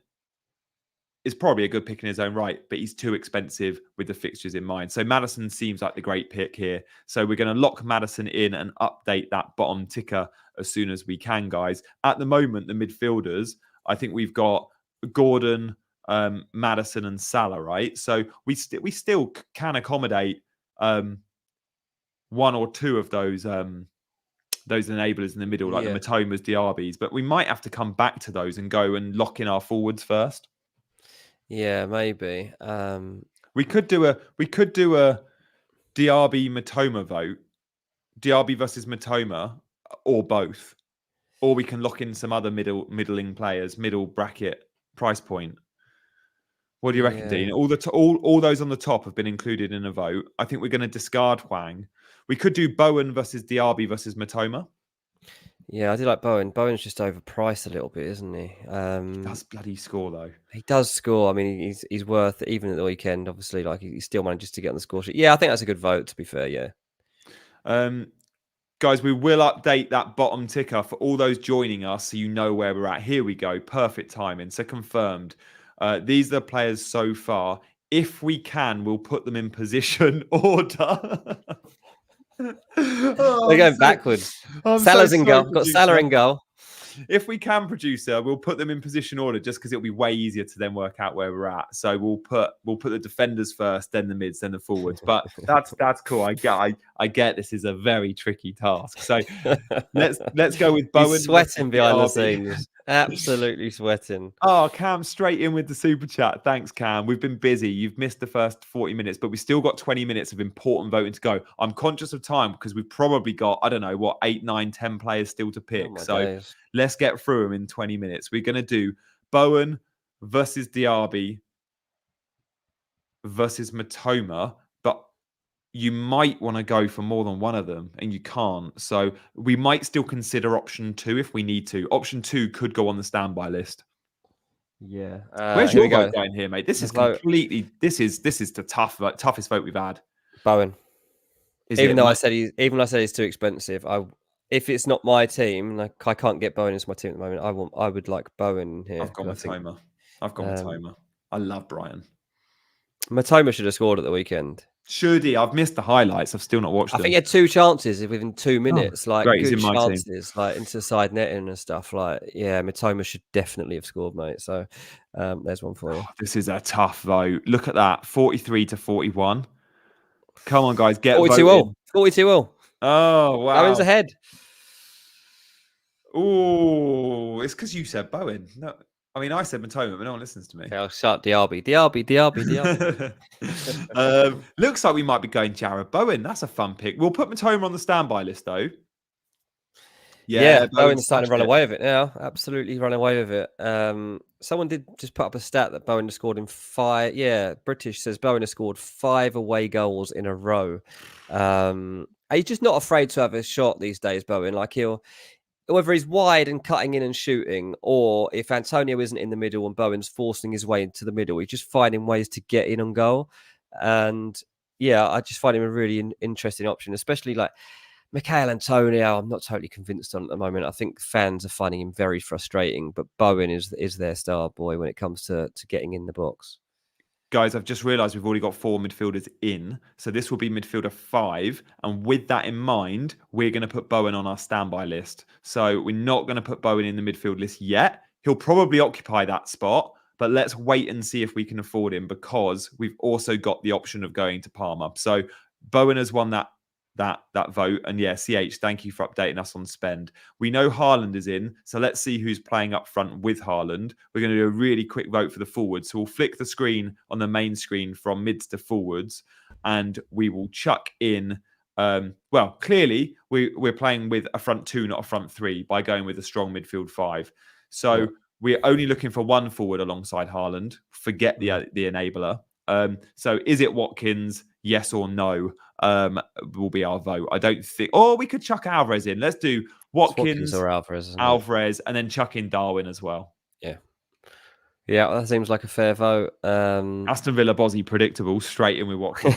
is probably a good pick in his own right, but he's too expensive with the fixtures in mind. So Maddison seems like the great pick here. So we're going to lock Maddison in and update that bottom ticker as soon as we can, guys. At the moment, the midfielders, I think we've got Gordon, Maddison, and Salah, right? So we still can accommodate one or two of those enablers in the middle, like the Matomas, Diabys, but we might have to come back to those and go and lock in our forwards first. Yeah, maybe. We could do a Diaby Matoma vote, Diaby versus Matoma, or both, or we can lock in some other middling players, middle bracket price point. What do you reckon, Dean? All those on the top have been included in a vote. I think we're going to discard Hwang. We could do Bowen versus Diaby versus Matoma. Yeah, I do like Bowen. Bowen's just overpriced a little bit, isn't he? He does bloody score though. He does score. I mean, he's worth it, even at the weekend. Obviously, like he still manages to get on the score sheet. Yeah, I think that's a good vote. To be fair, yeah. Guys, we will update that bottom ticker for all those joining us, so you know where we're at. Here we go. Perfect timing. So confirmed. These are the players so far. If we can, we'll put them in position order. They're going backwards. Salah's in goal. Got Salah in goal. If we can, producer, we'll put them in position order just because it'll be way easier to then work out where we're at. So we'll put the defenders first, then the mids, then the forwards. But that's cool. I get this is a very tricky task. So let's go with Bowen. He's sweating behind the scenes. Absolutely sweating. Oh, Cam, straight in with the super chat. Thanks, Cam. We've been busy. You've missed the first 40 minutes, but we still got 20 minutes of important voting to go. I'm conscious of time because we've probably got, 8, 9, 10 players still to pick. Let's get through them in 20 minutes. We're going to do Bowen versus Diaby versus Matoma, but you might want to go for more than one of them and you can't. So we might still consider option 2 if we need to. Option 2 could go on the standby list. Yeah. Where's your vote going here, mate? This is completely, this is the toughest vote we've had. Bowen. Even though I said he's too expensive, if it's not my team, like I can't get Bowen as my team at the moment, I would like Bowen here. I've got Matoma. Matoma. I love Brighton. Matoma should have scored at the weekend. Should he? I've missed the highlights. I've still not watched them. I think he had 2 chances within 2 minutes. Great. Good chances, like into side netting and stuff. Like, yeah, Matoma should definitely have scored, mate. So there's one for you. This is a tough vote. Look at that. 43-41. Come on, guys. Get 42-all. 42-all. Oh, wow. Bowen's ahead. Oh, it's because you said Bowen. No, I mean, I said Matoma, but no one listens to me. Okay, I'll shut Diaby. Looks like we might be going Jared Bowen. That's a fun pick. We'll put Matoma on the standby list, though. Yeah, Bowen's starting to run away with it now. Absolutely run away with it. Someone did just put up a stat that Bowen has scored in 5. Yeah, British says Bowen has scored 5 away goals in a row. He's just not afraid to have a shot these days, Bowen. Like whether he's wide and cutting in and shooting, or if Antonio isn't in the middle and Bowen's forcing his way into the middle, he's just finding ways to get in on goal. And yeah, I just find him a really interesting option, especially like Michael Antonio. I'm not totally convinced on at the moment. I think fans are finding him very frustrating, but Bowen is their star boy when it comes to getting in the box. Guys, I've just realised we've already got 4 midfielders in. So this will be midfielder 5. And with that in mind, we're going to put Bowen on our standby list. So we're not going to put Bowen in the midfield list yet. He'll probably occupy that spot. But let's wait and see if we can afford him, because we've also got the option of going to Palmer. So Bowen has won that vote. And yeah, CH, thank you for updating us on spend. We know Haaland is in, so let's see who's playing up front with Haaland. We're going to do a really quick vote for the forwards. So we'll flick the screen on the main screen from mids to forwards, and we will chuck in, clearly we're playing with a front 2, not a front 3, by going with a strong midfield 5. So we're only looking for one forward alongside Haaland. Forget the enabler. So is it Watkins? Yes or no? Will be our vote. I don't think. Or we could chuck Alvarez in. Let's do Watkins or Alvarez, and then chuck in Darwin as well. Yeah, that seems like a fair vote. Aston Villa Bozzy predictable. Straight in with Watkins.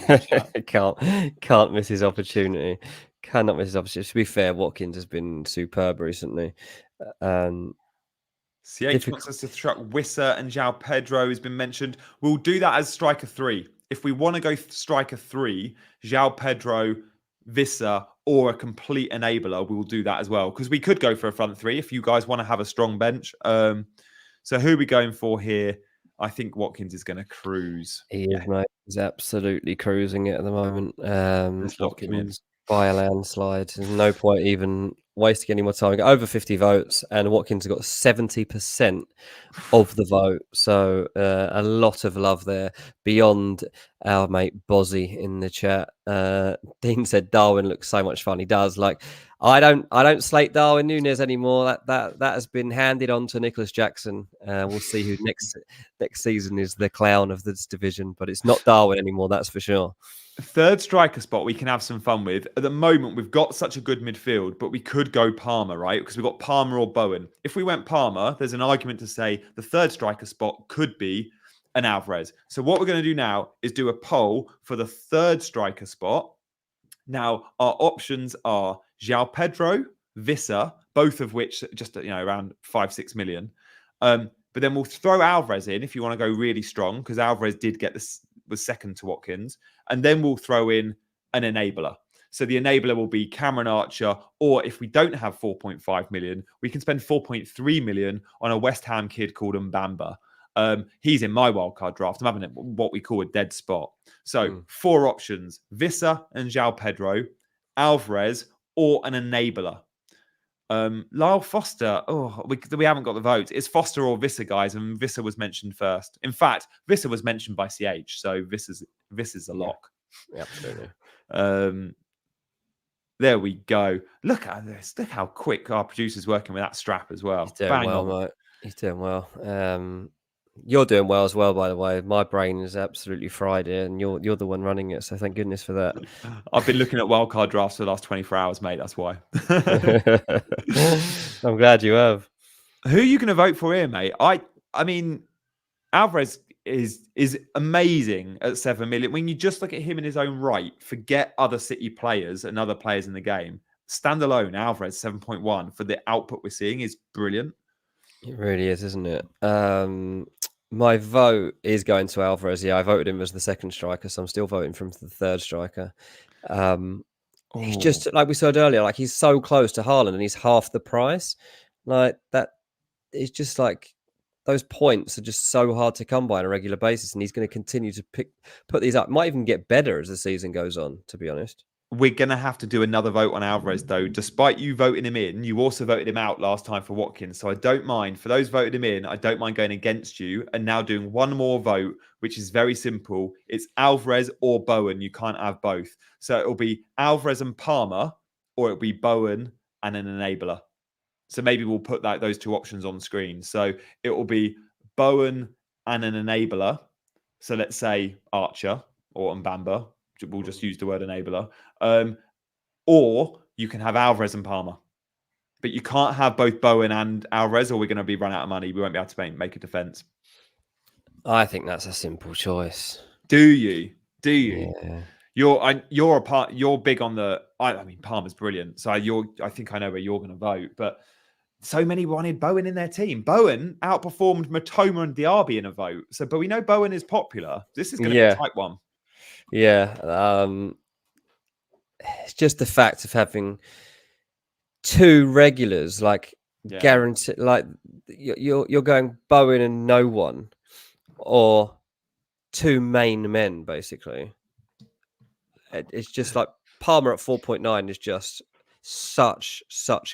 Can't miss his opportunity. Cannot miss his opportunity. To be fair, Watkins has been superb recently. CH wants us to truck Wissa and João Pedro has been mentioned. We'll do that as striker 3. If we want to go striker 3, João Pedro, Wissa, or a complete enabler, we will do that as well. Because we could go for a front 3 if you guys want to have a strong bench. So who are we going for here? I think Watkins is going to cruise. He is, mate. He's absolutely cruising it at the moment. Let's lock him in. By a landslide. There's no point even wasting any more time. Got over 50 votes, and Watkins got 70% of the vote. So a lot of love there beyond our mate Bozzy in the chat. Dean said Darwin looks so much fun. He does. Like I don't slate Darwin Núñez anymore. That has been handed on to Nicholas Jackson. We'll see who next season is the clown of this division, but it's not Darwin anymore. That's for sure. Third striker spot we can have some fun with. At the moment, we've got such a good midfield, but we could go Palmer, right? Because we've got Palmer or Bowen. If we went Palmer, there's an argument to say the third striker spot could be an Alvarez. So what we're going to do now is do a poll for the third striker spot. Now, our options are João Pedro, Wissa, both of which just around 5-6 million. But then we'll throw Alvarez in if you want to go really strong, because Alvarez did get this, was second to Watkins. And then we'll throw in an enabler. So the enabler will be Cameron Archer, or if we don't have 4.5 million, we can spend 4.3 million on a West Ham kid called Mbamba. He's in my wildcard draft. I'm having what we call a dead spot. So 4 options: Wissa and João Pedro, Alvarez, or an enabler. Lyle Foster. Oh, we haven't got the votes. It's Foster or Wissa, guys, and Wissa was mentioned first. In fact, Wissa was mentioned by CH, so Vissa's a lock. Yeah, absolutely. There we go. Look at this. Look how quick our producer's working with that strap as well. He's doing well, mate. He's doing well. You're doing well as well, by the way. My brain is absolutely fried here, and you're the one running it, so thank goodness for that. I've been looking at wildcard drafts for the last 24 hours, mate. That's why. I'm glad you have. Who are you going to vote for here, mate? I mean, Alvarez is amazing at 7 million. When you just look at him in his own right, forget other City players and other players in the game. Standalone, Alvarez 7.1 for the output we're seeing is brilliant. It really is, isn't it? My vote is going to Alvarez. Yeah, I voted him as the second striker, so I'm still voting for him for the third striker. He's just, like we said earlier, like he's so close to Haaland and he's half the price. Like that, it's just like those points are just so hard to come by on a regular basis, and he's going to continue to put these up. Might even get better as the season goes on, to be honest. We're going to have to do another vote on Alvarez, though. Despite you voting him in, you also voted him out last time for Watkins. So I don't mind. For those voted him in, I don't mind going against you and now doing one more vote, which is very simple. It's Alvarez or Bowen. You can't have both. So it'll be Alvarez and Palmer, or it'll be Bowen and an enabler. So maybe we'll put those 2 options on screen. So it will be Bowen and an enabler. So let's say Archer or Mbamba. We'll just use the word enabler. Or you can have Alvarez and Palmer. But you can't have both Bowen and Alvarez, or we're going to be run out of money. We won't be able to make a defence. I think that's a simple choice. Do you? Yeah. You're big on the. I mean, Palmer's brilliant. So I think I know where you're going to vote. But so many wanted Bowen in their team. Bowen outperformed Matoma and Diaby in a vote. But we know Bowen is popular. This is going to be a tight one. Yeah, it's just the fact of having 2 regulars, like guaranteed, like you're going Bowen and no one, or 2 main men, basically. It's just like Palmer at 4.9 is just such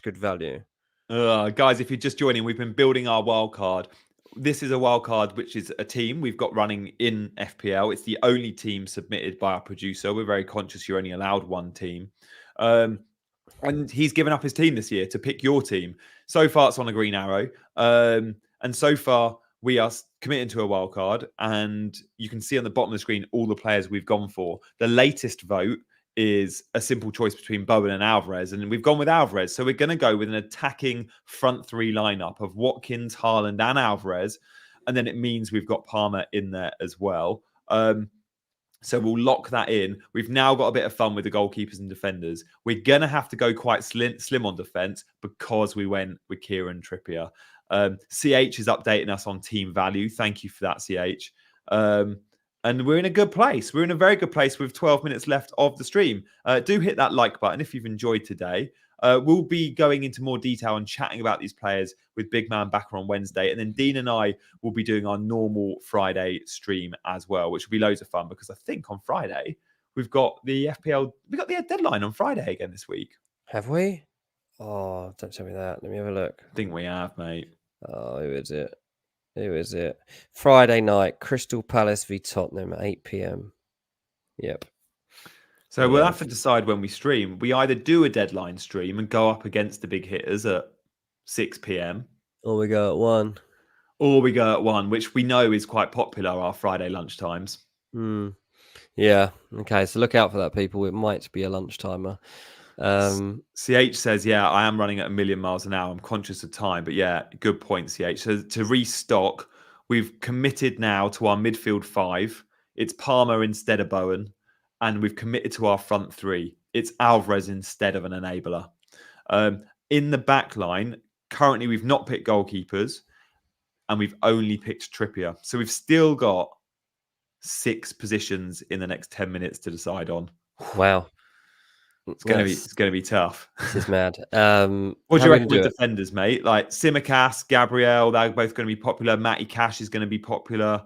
good value. Guys, if you're just joining, we've been building our wild card. This is a wild card, which is a team we've got running in FPL. It's the only team submitted by our producer. We're very conscious you're only allowed 1 team. And he's given up his team this year to pick your team. So far, it's on a green arrow. And so far, we are committed to a wild card. And you can see on the bottom of the screen all the players we've gone for. The latest vote is a simple choice between Bowen and Alvarez, and we've gone with Alvarez. So we're going to go with an attacking front 3 lineup of Watkins, Haaland, and Alvarez, and then it means we've got Palmer in there as well. So we'll lock that in. We've now got a bit of fun with the goalkeepers and defenders. We're going to have to go quite slim on defence because we went with Kieran Trippier. CH is updating us on team value. Thank you for that, CH. And we're in a good place. We're in a very good place with 12 minutes left of the stream. Do hit that like button if you've enjoyed today. We'll be going into more detail and chatting about these players with Big Man back on Wednesday. And then Dean and I will be doing our normal Friday stream as well, which will be loads of fun because I think on Friday we've got the FPL. We've got the deadline on Friday again this week. Have we? Oh, don't tell me that. Let me have a look. I think we have, mate. Oh, who is it? Who is it? Friday night, Crystal Palace v Tottenham at 8 p.m. Yep. So we'll have to decide when we stream. We either do a deadline stream and go up against the big hitters at 6 p.m. Or we go at 1. Or we go at 1, which we know is quite popular, our Friday lunchtimes. Yeah. Okay, so look out for that, people. It might be a lunchtimer. CH says, yeah, I am running at 1,000,000 miles an hour. I'm conscious of time. But yeah, good point, CH. So to restock, we've committed now to our midfield 5. It's Palmer instead of Bowen. And we've committed to our front 3. It's Alvarez instead of an enabler. In the back line, currently we've not picked goalkeepers. And we've only picked Trippier. So we've still got 6 positions in the next 10 minutes to decide on. Wow. It's going to be tough. This is mad. What do you reckon with defenders, mate? Like Tsimikas, Gabriel, they're both going to be popular. Matty Cash is going to be popular.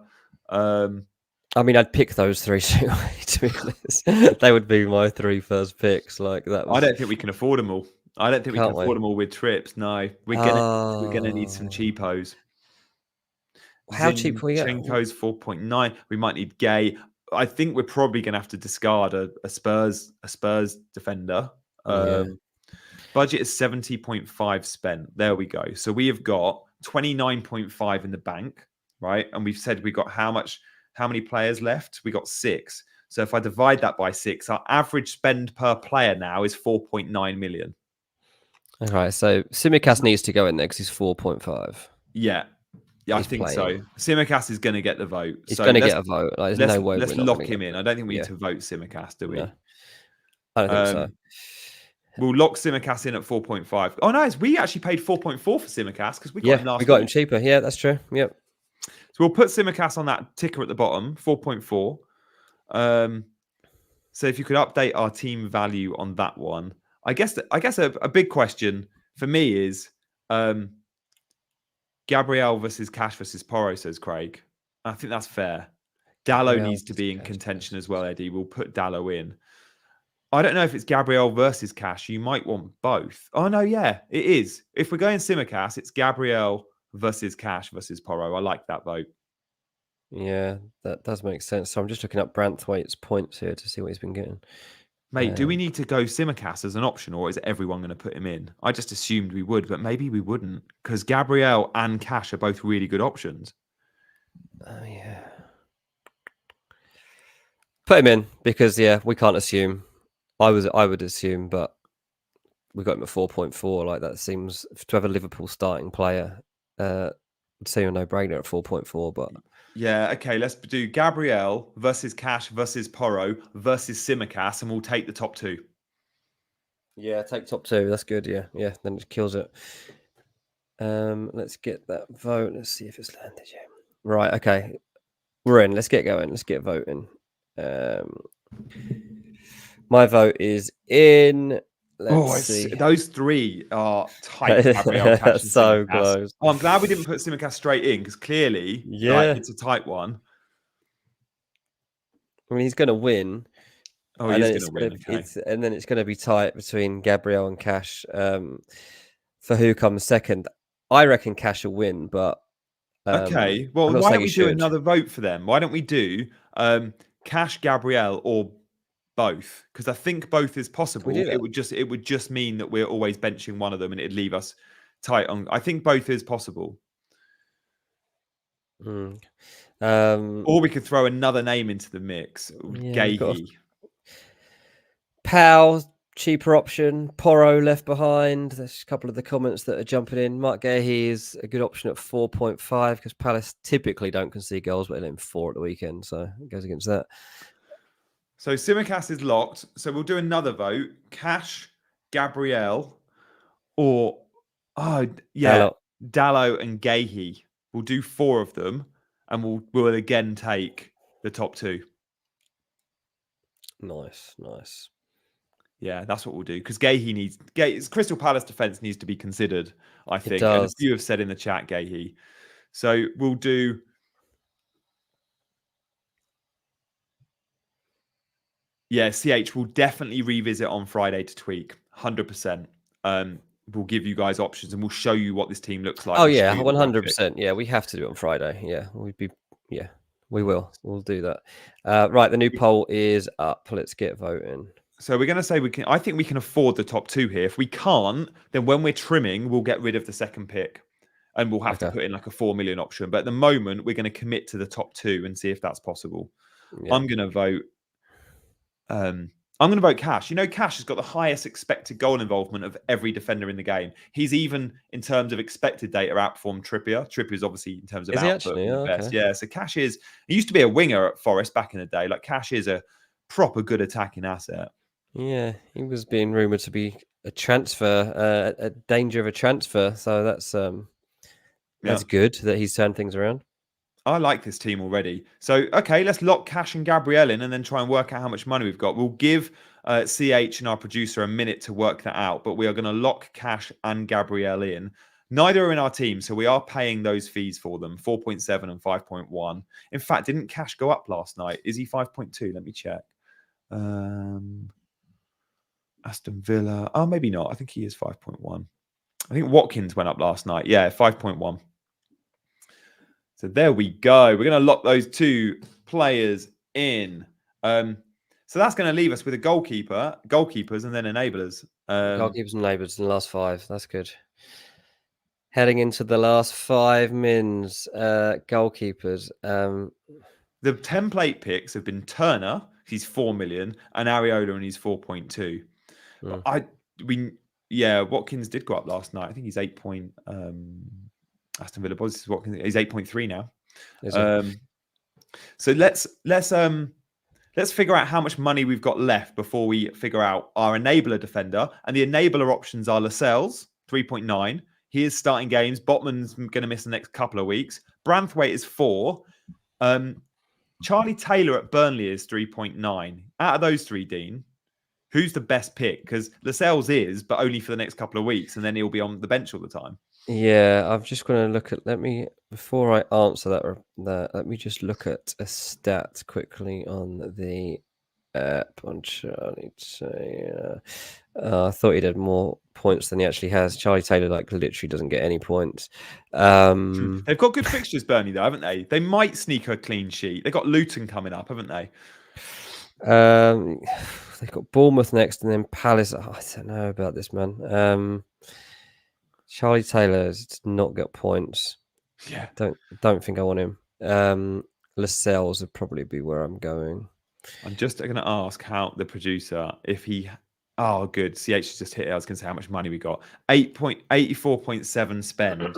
I mean, I'd pick those 3 to be honest. They would be my 3 first picks. Like that. I don't think we can afford them all. I don't think we can afford them all with trips. No, we're gonna need some cheapos. How cheap can we get? Zinchenko's 4.9. We might need Gay. I think we're probably going to have to discard a Spurs defender. Budget is 70.5 spent. There we go. So we have got 29.5 in the bank, right? And we've said we got how many players left? We got 6. So if I divide that by 6, our average spend per player now is 4.9 million. All right. So Tsimikas needs to go in there because he's 4.5. Yeah. Yeah, I think so. Tsimikas is going to get the vote. He's going to get a vote. Like, there's no way. Let's lock him in. I don't think we need to vote Tsimikas, do we? No. I don't think so. We'll lock Tsimikas in at 4.5. Oh, nice. We actually paid 4.4 for Tsimikas because we got him last we got week. him cheaper. Yeah, that's true. Yep. So we'll put Tsimikas on that ticker at the bottom, 4.4. So if you could update our team value on that one, I guess a big question for me is. Gabriel versus Cash versus Porro, says Craig. I think that's fair. Dallo needs to be in contention as well, Eddie. We'll put Dallo in. I don't know if it's Gabriel versus Cash. You might want both. Oh, no, yeah, it is. If we're going Tsimikas, it's Gabriel versus Cash versus Porro. I like that vote. Yeah, that does make sense. So I'm just looking up Branthwaite's points here to see what he's been getting. Mate, do we need to go Tsimikas as an option, or is everyone going to put him in? I just assumed we would, but maybe we wouldn't, because Gabriel and Cash are both really good options. Oh, yeah. Put him in, because, we can't assume. I would assume, but we got him at 4.4. Like, that seems, to have a Liverpool starting player, would seem a no-brainer at 4.4, but... Yeah, okay, let's do Gabriel versus Cash versus Porro versus Tsimikas, and we'll take the top 2. Yeah, take top 2. That's good, yeah. Yeah, then it kills it. Let's get that vote. Let's see if it's landed yet. Right, okay. We're in. Let's get going. Let's get voting. My vote is in. Let's see. Those 3 are tight. Gabriel, Cash, so close. Oh, I'm glad we didn't put Tsimikas straight in because clearly, it's a tight one. I mean, he's going to win. Oh, he's going to win. Okay. And then it's going to be tight between Gabriel and Cash for who comes second. I reckon Cash will win, but okay. Well, why don't we do another vote for them? Why don't we do Cash, Gabriel, or both? Because I think both is possible. It would just mean that we're always benching one of them, and it'd leave us tight on. I think both is possible. Or we could throw another name into the mix. Gahey. Powell, cheaper option. Porro left behind. There's a couple of the comments that are jumping in. Mark Gahey is a good option at 4.5 because Palace typically don't concede goals, but they let him 4 at the weekend, so it goes against that. So Tsimikas is locked. So we'll do another vote. Cash, Gabriel, or Dalot. Dalot and Gahey. We'll do 4 of them, and we'll again take the top 2. Nice. Yeah, that's what we'll do. Because Gahey's Crystal Palace defense needs to be considered, I think. And as you have said in the chat, Gahey. So we'll do. Yeah, CH will definitely revisit on Friday to tweak 100%. We'll give you guys options and we'll show you what this team looks like. Oh yeah, 100%. Yeah, we have to do it on Friday. Yeah, we will. We'll do that. Right, the new poll is up. Let's get voting. So we're going to say I think we can afford the top 2 here. If we can't, then when we're trimming, we'll get rid of the second pick and we'll have to put in like a 4 million option. But at the moment, we're going to commit to the top 2 and see if that's possible. Yeah. I'm going to vote. I'm going to vote Cash. You know, Cash has got the highest expected goal involvement of every defender in the game. He's even, in terms of expected data, outperformed Trippier. Trippier's obviously, in terms of output, the best. Yeah, so Cash he used to be a winger at Forest back in the day. Like, Cash is a proper good attacking asset. Yeah, he was being rumoured to be a transfer, a danger of a transfer. So that's good that he's turned things around. I like this team already. So, okay, let's lock Cash and Gabriel in and then try and work out how much money we've got. We'll give CH and our producer a minute to work that out, but we are going to lock Cash and Gabriel in. Neither are in our team, so we are paying those fees for them, 4.7 and 5.1. In fact, didn't Cash go up last night? Is he 5.2? Let me check. Aston Villa. Oh, maybe not. I think he is 5.1. I think Watkins went up last night. Yeah, 5.1. So there we go. We're going to lock those 2 players in. So that's going to leave us with a goalkeepers, and then enablers. Goalkeepers and enablers in the last 5. That's good. Heading into the last 5 mins, goalkeepers. The template picks have been Turner, he's 4 million, and Areola, and he's 4.2. Watkins did go up last night. I think he's 8. Aston Villa Watkins, he's 8.3 now. So let's figure out how much money we've got left before we figure out our enabler defender. And the enabler options are Lascelles, 3.9. He is starting games. Botman's going to miss the next couple of weeks. Branthwaite is 4. Charlie Taylor at Burnley is 3.9. Out of those 3, Dean, who's the best pick? Because Lascelles is, but only for the next couple of weeks, and then he'll be on the bench all the time. Yeah, I'm just going to look at. Before I answer that, let me just look at a stat quickly on the app on Charlie Taylor. I thought he'd had more points than he actually has. Charlie Taylor, literally doesn't get any points. They've got good fixtures, Burnley, though, haven't they? They might sneak a clean sheet. They've got Luton coming up, haven't they? They've got Bournemouth next, and then Palace. I don't know about this, man. Charlie Taylor does not get points. Yeah, don't think I want him. Lascelles would probably be where I'm going. I'm just going to ask how the producer if he. Oh, good. CH just hit it. I was going to say how much money we got. 84.7 spend.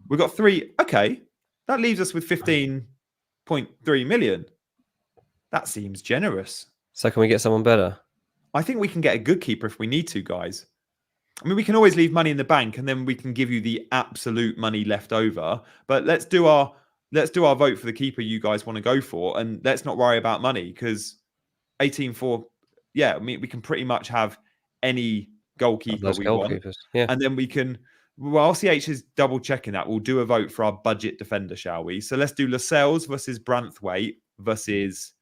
We got 3. Okay, that leaves us with 15.3 million. That seems generous. So can we get someone better? I think we can get a good keeper if we need to, guys. I mean, we can always leave money in the bank, and then we can give you the absolute money left over. But let's do our vote for the keeper you guys want to go for, and let's not worry about money because 18-4. Yeah, I mean, we can pretty much have any goalkeeper we want, and then we can. Well, CH is double checking that. We'll do a vote for our budget defender, shall we? So let's do Lascelles versus Branthwaite versus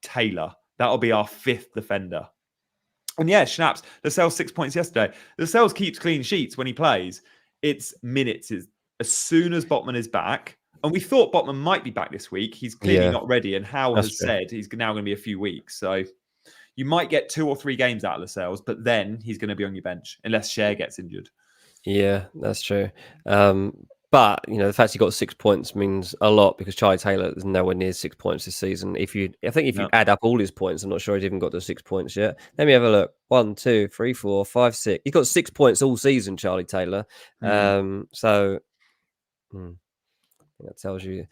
Taylor. That'll be our 5th defender. And yeah, Schnaps, Lascelles 6 points yesterday. Lascelles keeps clean sheets when he plays. It's minutes. As soon as Botman is back, and we thought Botman might be back this week. He's clearly not ready, and Howe has said he's now going to be a few weeks. So you might get 2 or 3 games out of Lascelles, but then he's going to be on your bench unless Cher gets injured. Yeah, that's true. But the fact he got 6 points means a lot because Charlie Taylor is nowhere near 6 points this season. If you add up all his points, I'm not sure he's even got the 6 points yet. Let me have a look. 1, 2, 3, 4, 5, 6. He's got 6 points all season, Charlie Taylor. So that tells you.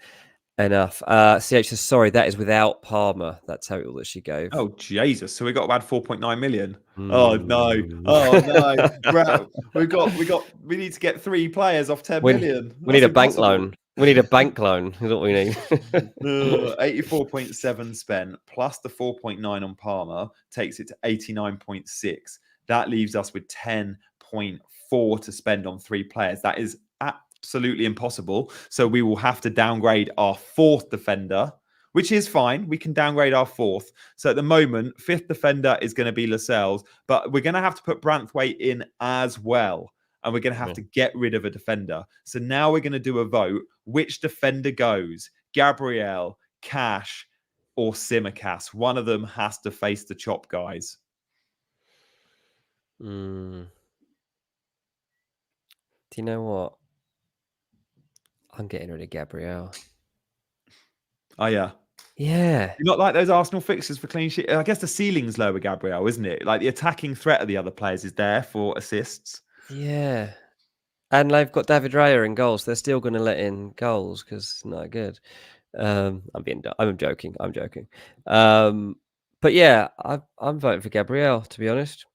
Enough. CH says, sorry, that is without Palmer. That total that she gave. Oh, Jesus. So we got to add 4.9 million. Oh, no. Oh, no. We need to get 3 players off 10 million. We need a bank loan. We need a bank loan, is what we need. 84.7 spent plus the 4.9 on Palmer takes it to 89.6. That leaves us with 10.4 to spend on 3 players. That is absolutely impossible. So we will have to downgrade our 4th defender, which is fine. We can downgrade our 4th. So at the moment, 5th defender is going to be Lascelles, but we're going to have to put Branthwaite in as well. And we're going to have to get rid of a defender. So now we're going to do a vote. Which defender goes? Gabriel, Cash, or Tsimikas? One of them has to face the chop, guys. Do you know what? I'm getting rid of Gabriel. Oh, yeah. Yeah. You not like those Arsenal fixtures for clean sheet? I guess the ceiling's low with Gabriel, isn't it? Like the attacking threat of the other players is there for assists. Yeah. And they've got David Raya in goals. They're still going to let in goals because it's not good. I'm joking. But yeah, I'm voting for Gabriel, to be honest.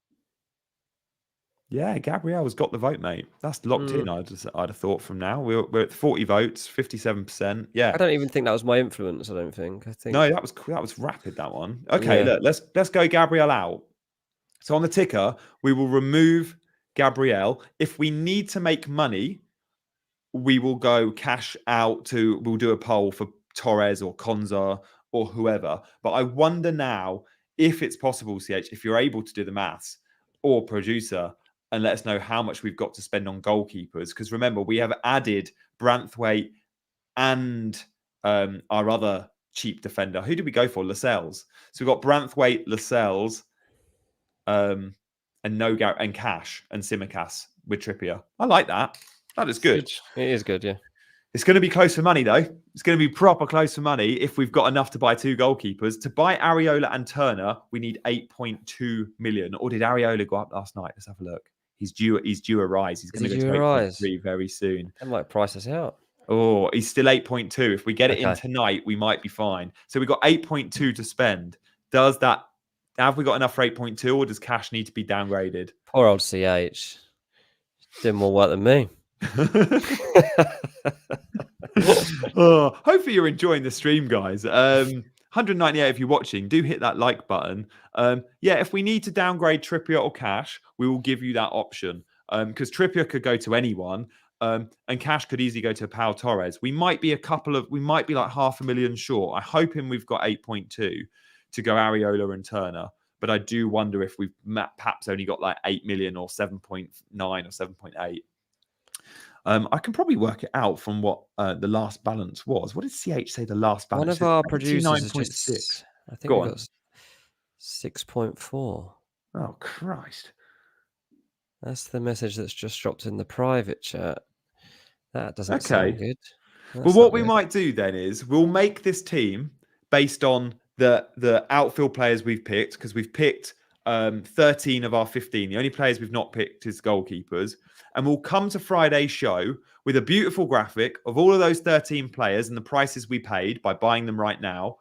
Yeah, Gabriel's got the vote, mate. That's locked in. I'd have thought from now. We're at 40 votes, 57%. Yeah, I don't even think that was my influence. I think no, that was rapid. That one. Okay, yeah. Look, let's go Gabriel out. So on the ticker, we will remove Gabriel. If we need to make money, we will go cash out to. We'll do a poll for Torres or Konza or whoever. But I wonder now if it's possible, CH, if you're able to do the maths, or producer, and let us know how much we've got to spend on goalkeepers. Because remember, we have added Branthwaite and our other cheap defender. Who did we go for? Lascelles. So we've got Branthwaite, Lascelles, and Cash and Tsimikas with Trippier. I like that. That is good. It is good, yeah. It's going to be close for money, though. It's going to be proper close for money if we've got enough to buy 2 goalkeepers. To buy Areola and Turner, we need 8.2 million. Or did Areola go up last night? Let's have a look. He's due a rise. He's going to go to 8.3 very soon. That might price us out. Oh, he's still 8.2. If we get it in tonight, we might be fine. So we've got 8.2 to spend. Have we got enough for 8.2, or does Cash need to be downgraded? Poor old CH. Doing more work than me. Hopefully you're enjoying the stream, guys. 198 if you're watching, do hit that like button. If we need to downgrade Trippier or Cash, we will give you that option, because Trippier could go to anyone, and Cash could easily go to Pau Torres. We might be like 500,000 short. I hoping we've got 8.2 to go Areola and Turner, but I do wonder if we've perhaps only got like 8 million or 7.9 or 7.8. I can probably work it out from what the last balance was. What did CH say the last balance? One of our producers is 9.6. I think we got 6.4. Oh, Christ. That's the message that's just dropped in the private chat. That doesn't sound good. Well, what we might do then is we'll make this team based on the outfield players we've picked, because we've picked 13 of our 15. The only players we've not picked is goalkeepers. And we'll come to Friday's show with a beautiful graphic of all of those 13 players and the prices we paid by buying them right now.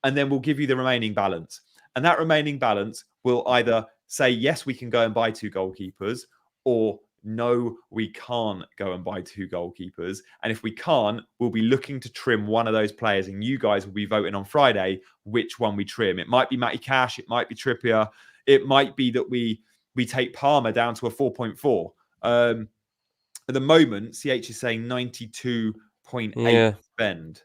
And then we'll give you the remaining balance. And that remaining balance will either say, yes, we can go and buy 2 goalkeepers, or no, we can't go and buy 2 goalkeepers. And if we can't, we'll be looking to trim one of those players. And you guys will be voting on Friday which one we trim. It might be Matty Cash. It might be Trippier. It might be that we take Palmer down to a 4.4. At the moment, CH is saying 92.8 spend.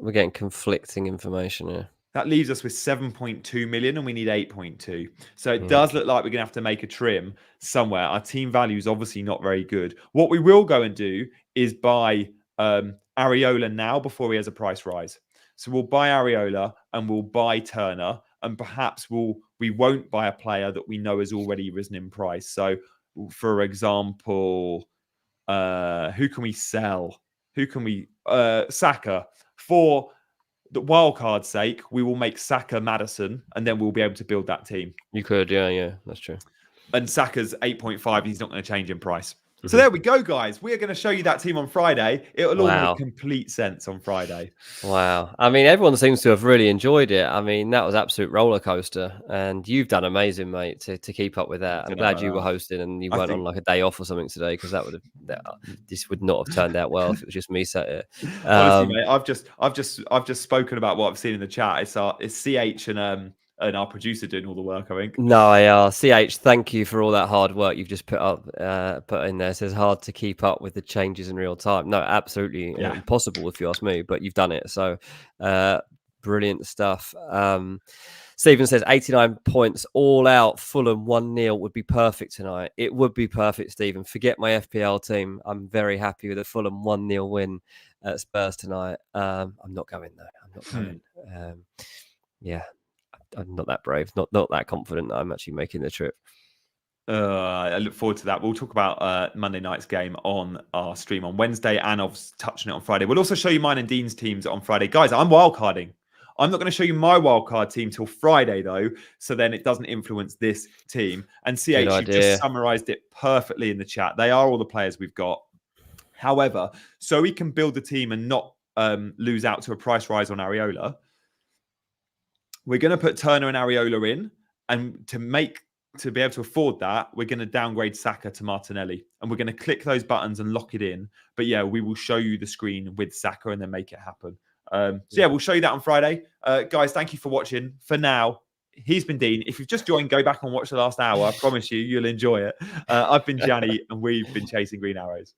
We're getting conflicting information here. That leaves us with 7.2 million and we need 8.2. So it does look like we're going to have to make a trim somewhere. Our team value is obviously not very good. What we will go and do is buy Areola now before he has a price rise. So we'll buy Areola and we'll buy Turner, and perhaps we won't buy a player that we know has already risen in price. So, for example, who can we sell? Saka. For the wildcard's sake, we will make Saka Maddison, and then we'll be able to build that team. You could, yeah, that's true. And Saka's 8.5. He's not going to change in price. So there we go, guys. We are going to show you that team on Friday. It'll all make complete sense on Friday. Wow. I mean, everyone seems to have really enjoyed it. I mean, that was absolute roller coaster, and you've done amazing, mate, to keep up with that. I'm glad you were hosting and you weren't on like a day off or something today, because this would not have turned out well if it was just me sat here. Honestly, mate, I've just spoken about what I've seen in the chat. It's CH and our producer doing all the work, I think. No, CH, thank you for all that hard work you've just put in there. It says hard to keep up with the changes in real time. No, absolutely impossible if you ask me, but you've done it. So brilliant stuff. Stephen says 89 points all out, Fulham 1-0 would be perfect tonight. It would be perfect, Stephen. Forget my FPL team. I'm very happy with a Fulham 1-0 win at Spurs tonight. I'm not going though. I'm not going. I'm not that brave, not that confident that I'm actually making the trip. I look forward to that. We'll talk about Monday night's game on our stream on Wednesday, and I'll touch on it on Friday. We'll also show you mine and Dean's teams on Friday. Guys, I'm wildcarding. I'm not going to show you my wildcard team till Friday, though, so then it doesn't influence this team. And CH, you just summarised it perfectly in the chat. They are all the players we've got. However, so we can build the team and not lose out to a price rise on Areola, we're going to put Turner and Areola in, and to be able to afford that, we're going to downgrade Saka to Martinelli, and we're going to click those buttons and lock it in. But yeah, we will show you the screen with Saka and then make it happen. So yeah, we'll show you that on Friday. Guys, thank you for watching. For now, he's been Dean. If you've just joined, go back and watch the last hour. I promise you'll enjoy it. I've been Gianni, and we've been chasing green arrows.